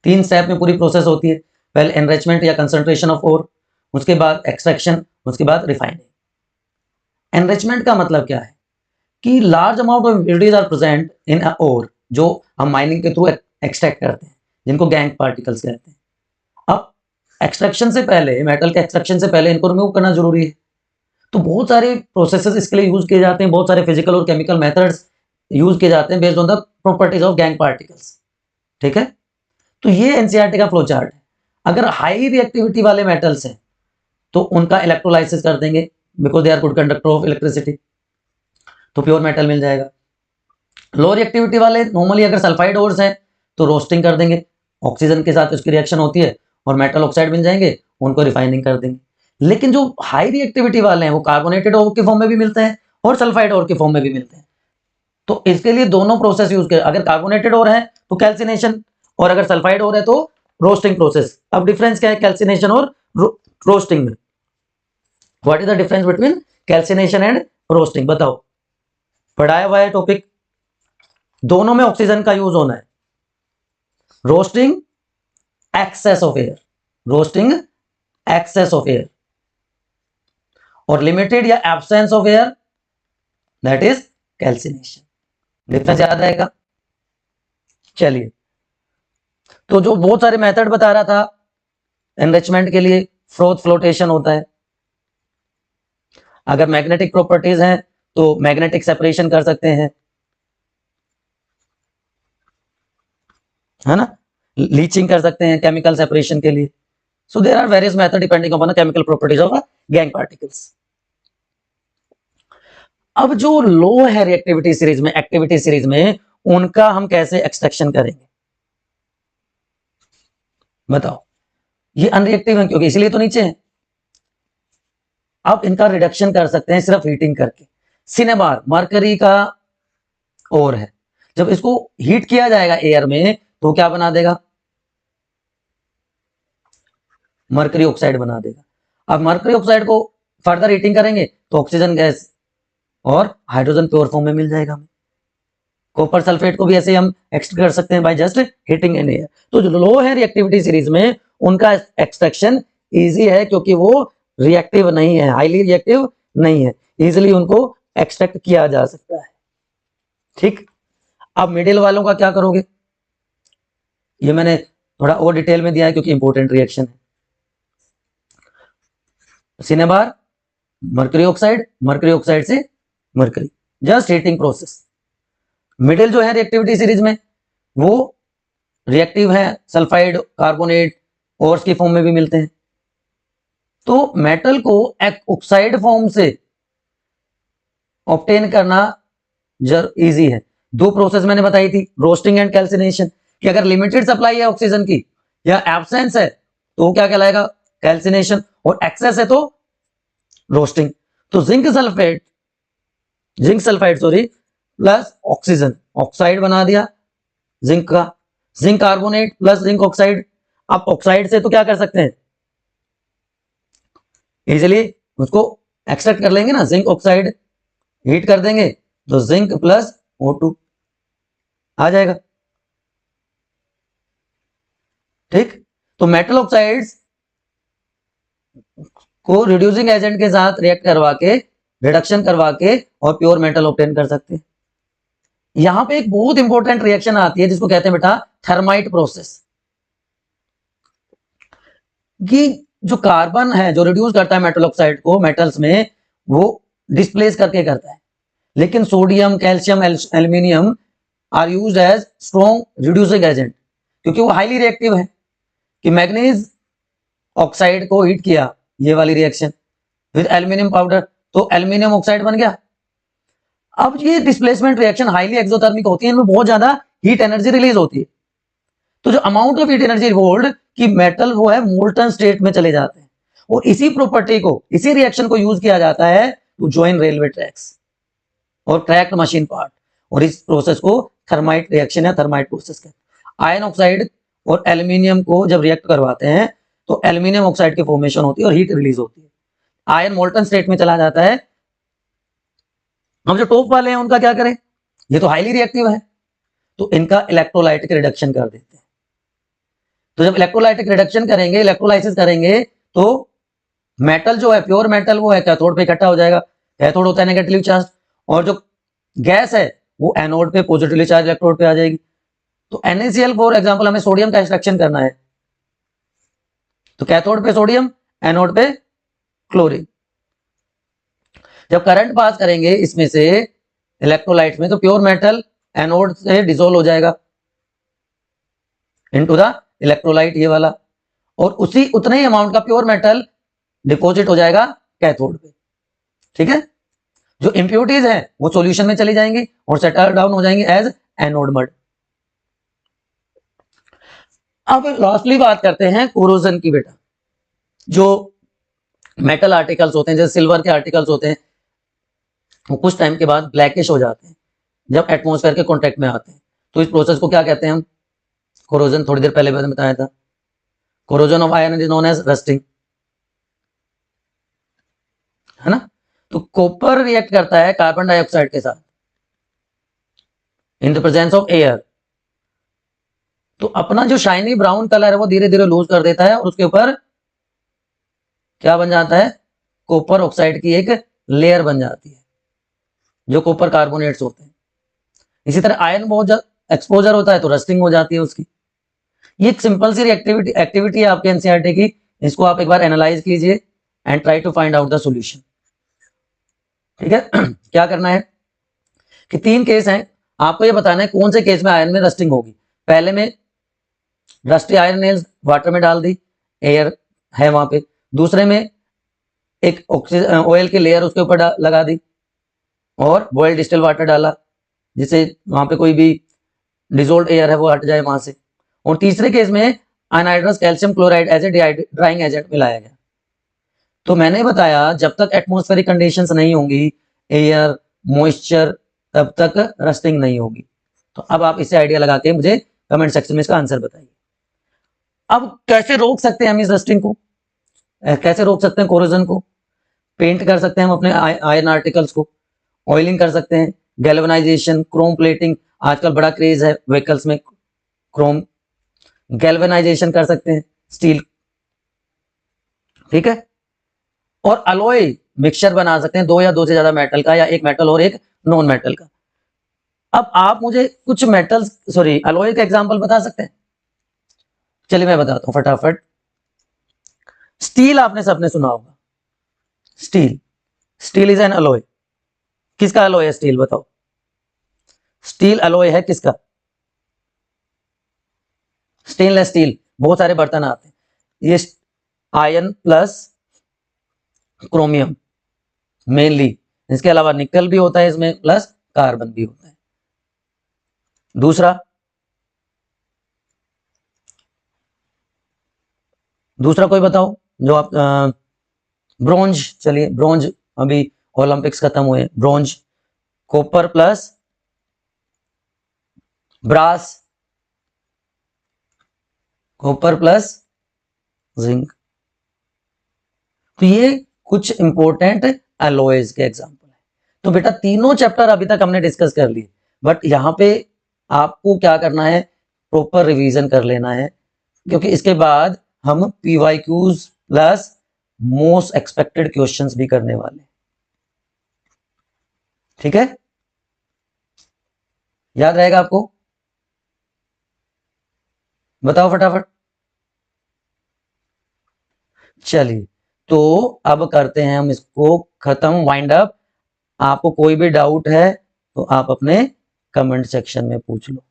3 स्टेप में पूरी प्रोसेस होती है, पहले एनरिचमेंट या कंसंट्रेशन ऑफ ओर, उसके बाद एक्सट्रैक्शन, उसके बाद रिफाइनिंग। एनरिचमेंट का मतलब क्या है कि large amount of impurities are present in a ore, जो हम माइनिंग के थ्रू एक्सट्रैक्ट करते हैं, जिनको गैंग पार्टिकल्स कहते हैं। अब एक्सट्रैक्शन से पहले, मेटल के एक्सट्रैक्शन से पहले इनको रिमूव करना जरूरी है, तो बहुत सारे प्रोसेसेस इसके लिए यूज किए जाते हैं, बहुत सारे फिजिकल और केमिकल मेथड्स यूज किए जाते हैं based on the properties of gangue particles. ठीक है, तो ये एनसीईआरटी का फ्लो चार्ट है। अगर हाई रिएक्टिविटी वाले मेटल्स हैं तो उनका इलेक्ट्रोलाइसिस कर देंगे because they are good conductor of electricity, तो प्योर मेटल मिल जाएगा। लो रिएक्टिविटी वाले नॉर्मली अगर सल्फाइड ओर्स हैं तो रोस्टिंग कर देंगे, ऑक्सीजन के साथ उसकी रिएक्शन होती है और मेटल ऑक्साइड मिल जाएंगे, उनको रिफाइनिंग कर देंगे। लेकिन जो हाई रिएक्टिविटी वाले हैं वो कार्बोनेटेड ओर के फॉर्म में भी मिलते हैं और सल्फाइड ओर के फॉर्म में भी मिलते हैं, तो इसके लिए दोनों प्रोसेस यूज करें। अगर कार्बोनेटेड ओर है तो कैल्सिनेशन, और अगर सल्फाइड ओर है तो रोस्टिंग प्रोसेस। अब डिफरेंस क्या है कैल्सिनेशन और रोस्टिंग में? What is the difference between calcination and roasting, बताओ, पढ़ाया हुआ है टॉपिक। दोनों में ऑक्सीजन का यूज होना है। Roasting excess of air, roasting excess of air, और लिमिटेड या absence of air that is calcination. Difference याद आएगा? चलिए, तो जो बहुत सारे मेथड बता रहा था एनरिचमेंट के लिए, फ्रोथ फ्लोटेशन होता है। अगर मैग्नेटिक प्रॉपर्टीज हैं तो मैग्नेटिक सेपरेशन कर सकते हैं, है ना, लीचिंग कर सकते हैं केमिकल सेपरेशन के लिए। So there are various method depending upon the chemical properties of gangue particles. अब जो लो है रिएक्टिविटी सीरीज में, एक्टिविटी सीरीज में, उनका हम कैसे एक्सट्रैक्शन करेंगे बताओ? ये अनरिएक्टिव है क्योंकि इसलिए तो नीचे है। अब इनका रिडक्शन कर सकते हैं सिर्फ हीटिंग करके। सिनेबार मरकरी का ओर है, जब इसको हीट किया जाएगा एयर में तो क्या बना देगा? मरकरी ऑक्साइड बना देगा। अब मरकरी ऑक्साइड को फर्दर हीटिंग करेंगे तो ऑक्सीजन गैस और हाइड्रोजन प्योर फॉर्म में मिल जाएगा हमें। कॉपर सल्फेट को भी ऐसे हम एक्सट्रैक्ट कर सकते हैं by just heating in air. तो जो लो है रिएक्टिविटी सीरीज में उनका एक्सट्रैक्शन इजी है क्योंकि वो रिएक्टिव नहीं है, हाईली रिएक्टिव नहीं है, इजीली उनको एक्सट्रैक्ट किया जा सकता है। ठीक, अब मिडिल वालों का क्या करोगे? ये मैंने थोड़ा और डिटेल में दिया है क्योंकि इंपॉर्टेंट रिएक्शन है। सिनेबार मरकरी ऑक्साइड से mercury, just heating process. Middle जो है रिएक्टिविटी सीरीज में वो रिएक्टिव है, सल्फाइड, कार्बोनेट, ओर्स की फॉर्म में भी मिलते हैं। तो मेटल को एक ऑक्साइड फॉर्म से ऑब्टेन करना इजी है। 2 प्रोसेस मैंने बताई थी, रोस्टिंग एंड कैल्सिनेशन, कि अगर लिमिटेड सप्लाई है ऑक्सीजन की या एब्सेंस है तो वो क्या कहलाएगा? कैल्सिनेशन, और एक्सेस है तो रोस्टिंग। तो zinc sulphide plus oxygen, oxide बना दिया जिंक का, zinc carbonate plus zinc oxide. आप ऑक्साइड से तो क्या कर सकते हैं? इजिली उसको एक्सट्रैक्ट कर लेंगे ना, जिंक ऑक्साइड हीट कर देंगे तो जिंक प्लस O2 आ जाएगा। ठीक, तो मेटल ऑक्साइड्स को रिड्यूसिंग एजेंट के साथ रिएक्ट करवा के, रिडक्शन करवा के और प्योर मेटल ऑब्टेन कर सकते हैं। यहां पे एक बहुत इंपॉर्टेंट रिएक्शन आती है जिसको कहते हैं बेटा थर्माइट प्रोसेस। कि जो कार्बन है जो रिड्यूस करता है मेटल ऑक्साइड को मेटल्स में, वो डिस्प्लेस करके करता है, लेकिन sodium, calcium, aluminium are used as strong reducing agent, क्योंकि वो हाईली रिएक्टिव है। कि मैग्नीज ऑक्साइड को हीट किया, ये वाली रिएक्शन विद एल्यूमिनियम पाउडर, तो एल्यूमिनियम ऑक्साइड बन गया। अब ये डिस्प्लेसमेंट रिएक्शन हाईली एक्सोथर्मिक होती है, इनमें बहुत ज्यादा हीट एनर्जी रिलीज होती है। तो जो amount of heat energy evolved कि मेटल वो है मोल्टन स्टेट में चले जाते हैं, और इसी प्रॉपर्टी को, इसी रिएक्शन को यूज किया जाता है टू जॉइन रेलवे ट्रैक्स और क्रैक्ड मशीन पार्ट, और इस प्रोसेस को थर्माइट रिएक्शन या थर्माइट प्रोसेस कहते हैं। आयरन ऑक्साइड और एल्यूमिनियम को जब रिएक्ट करवाते हैं तो एल्यूमिनियम ऑक्साइड की फॉर्मेशन होती है और हीट रिलीज होती है, आयरन मोल्टन स्टेट में चला जाता है। हम जो टॉप वाले हैं उनका क्या करें, ये तो हाईली रिएक्टिव है, तो इनका इलेक्ट्रोलाइटिक रिडक्शन कर देते हैं। तो जब इलेक्ट्रोलाइटिक रिडक्शन करेंगे, इलेक्ट्रोलाइसिस करेंगे, तो मेटल जो है प्योर मेटल वो है कैथोड पे इकट्ठा हो जाएगा, कैथोड होता है नेगेटिवली चार्ज, और जो गैस है वो एनोड पे पॉजिटिवली चार्ज इलेक्ट्रोड पे आ जाएगी। तो NaCl फॉर एग्जांपल हमें सोडियम का एक्सट्रैक्शन करना है, तो कैथोड पे सोडियम, एनोड पे क्लोरीन। जब करंट पास करेंगे इसमें से इलेक्ट्रोलाइट में, तो प्योर मेटल एनोड से डिसोल्व हो जाएगा इनटू द इलेक्ट्रोलाइट, ये वाला, और उसी उतने ही अमाउंट का प्योर मेटल डिपॉजिट हो जाएगा कैथोड पे। ठीक है, जो इंप्योरिटीज है वो सॉल्यूशन में चली जाएंगी और सेटल डाउन हो जाएंगी एज एनोड मड। अब लास्टली बात करते हैं कोरोजन की बेटा। जो मेटल आर्टिकल्स होते हैं, जैसे सिल्वर के आर्टिकल्स होते हैं, वो कुछ टाइम के बाद ब्लैकिश हो जाते हैं जब एटमॉस्फेयर के कांटेक्ट में आते हैं। तो इस प्रोसेस को क्या कहते हैं हम, कोरोजन। थोड़ी देर पहले मैंने बताया था, corrosion of iron is known as rusting, है ना। तो कॉपर रिएक्ट करता है कार्बन डाइऑक्साइड के साथ in the presence of air, तो अपना जो शाइनी ब्राउन कलर है वो धीरे धीरे लूज कर देता है, और उसके ऊपर क्या बन जाता है, कॉपर ऑक्साइड की एक लेयर बन जाती है, जो कॉपर कार्बोनेट्स होते हैं। इसी तरह आयरन बहुत ज्यादा एक्सपोजर होता है तो रस्टिंग हो जाती है उसकी। ये एक सिंपल सी एक्टिविटी है आपके एनसीईआरटी की, इसको आप एक बार एनालाइज कीजिए and try to find out the solution. ठीक है क्या करना है कि 3 केस हैं, आपको ये बताना है कौन से केस में आयरन में रस्टिंग होगी। पहले में रस्टी आयरन नेल्स वाटर में डाल दी, एयर है वहां पे। दूसरे में एक ऑयल की लेयर उसके ऊपर लगा दी और बॉइल्ड डिस्टिल वाटर डाला, जिससे वहां पे कोई भी डिजोल्व एयर है वो हट जाए वहां से। और तीसरे केस में anhydrous calcium chloride as a drying agent मिलाया गया। तो मैंने बताया जब तक एटमॉस्फेरिक कंडीशंस नहीं होंगी, एयर, मॉइस्चर, तब तक रस्टिंग नहीं होगी। तो अब आप इसे आइडिया लगा के मुझे कमेंट सेक्शन में इसका आंसर बताइए। अब कैसे रोक सकते हैं हम इस रस्टिंग को, कैसे रोक सकते हैं कोरोजन को? पेंट कर सकते हैं हम अपने आयरन आर्टिकल्स को, ऑयलिंग कर सकते हैं, गैल्वेनाइजेशन, क्रोम प्लेटिंग, आजकल बड़ा क्रेज है व्हीकल्स में क्रोम, गैल्वेनाइजेशन कर सकते हैं स्टील। ठीक है, और अलॉय मिक्सचर बना सकते हैं, 2 या 2 से ज्यादा मेटल का, या एक मेटल और एक नॉन मेटल का। अब आप मुझे कुछ मेटल्स सॉरी अलॉय का एग्जांपल बता सकते हैं? चलिए मैं बताता हूं फटाफट। स्टील आपने सबने सुना होगा, steel, steel is an alloy. किसका अलॉय है स्टील, बताओ? स्टील अलॉय है किसका? स्टेनलेस स्टील, बहुत सारे बर्तन आते हैं, ये आयरन प्लस क्रोमियम मेनली, इसके अलावा निकल भी होता है इसमें, प्लस कार्बन भी होता है। दूसरा कोई बताओ जो आप ब्रोंज, चलिए ब्रोंज, अभी ओलंपिक्स खत्म हुए, bronze, copper plus brass, copper plus zinc. तो ये कुछ इंपॉर्टेंट एलॉयज के एग्जांपल है। तो बेटा तीनों चैप्टर अभी तक हमने डिस्कस कर लिए, बट यहाँ पे आपको क्या करना है, प्रॉपर रिवीजन कर लेना है, क्योंकि इसके बाद हम PYQs plus most expected questions भी करने वाले हैं। ठीक है, याद रहेगा आपको? बताओ फटाफट। चलिए, तो अब करते हैं हम इसको खत्म, वाइंड अप। आपको कोई भी डाउट है तो आप अपने कमेंट सेक्शन में पूछ लो।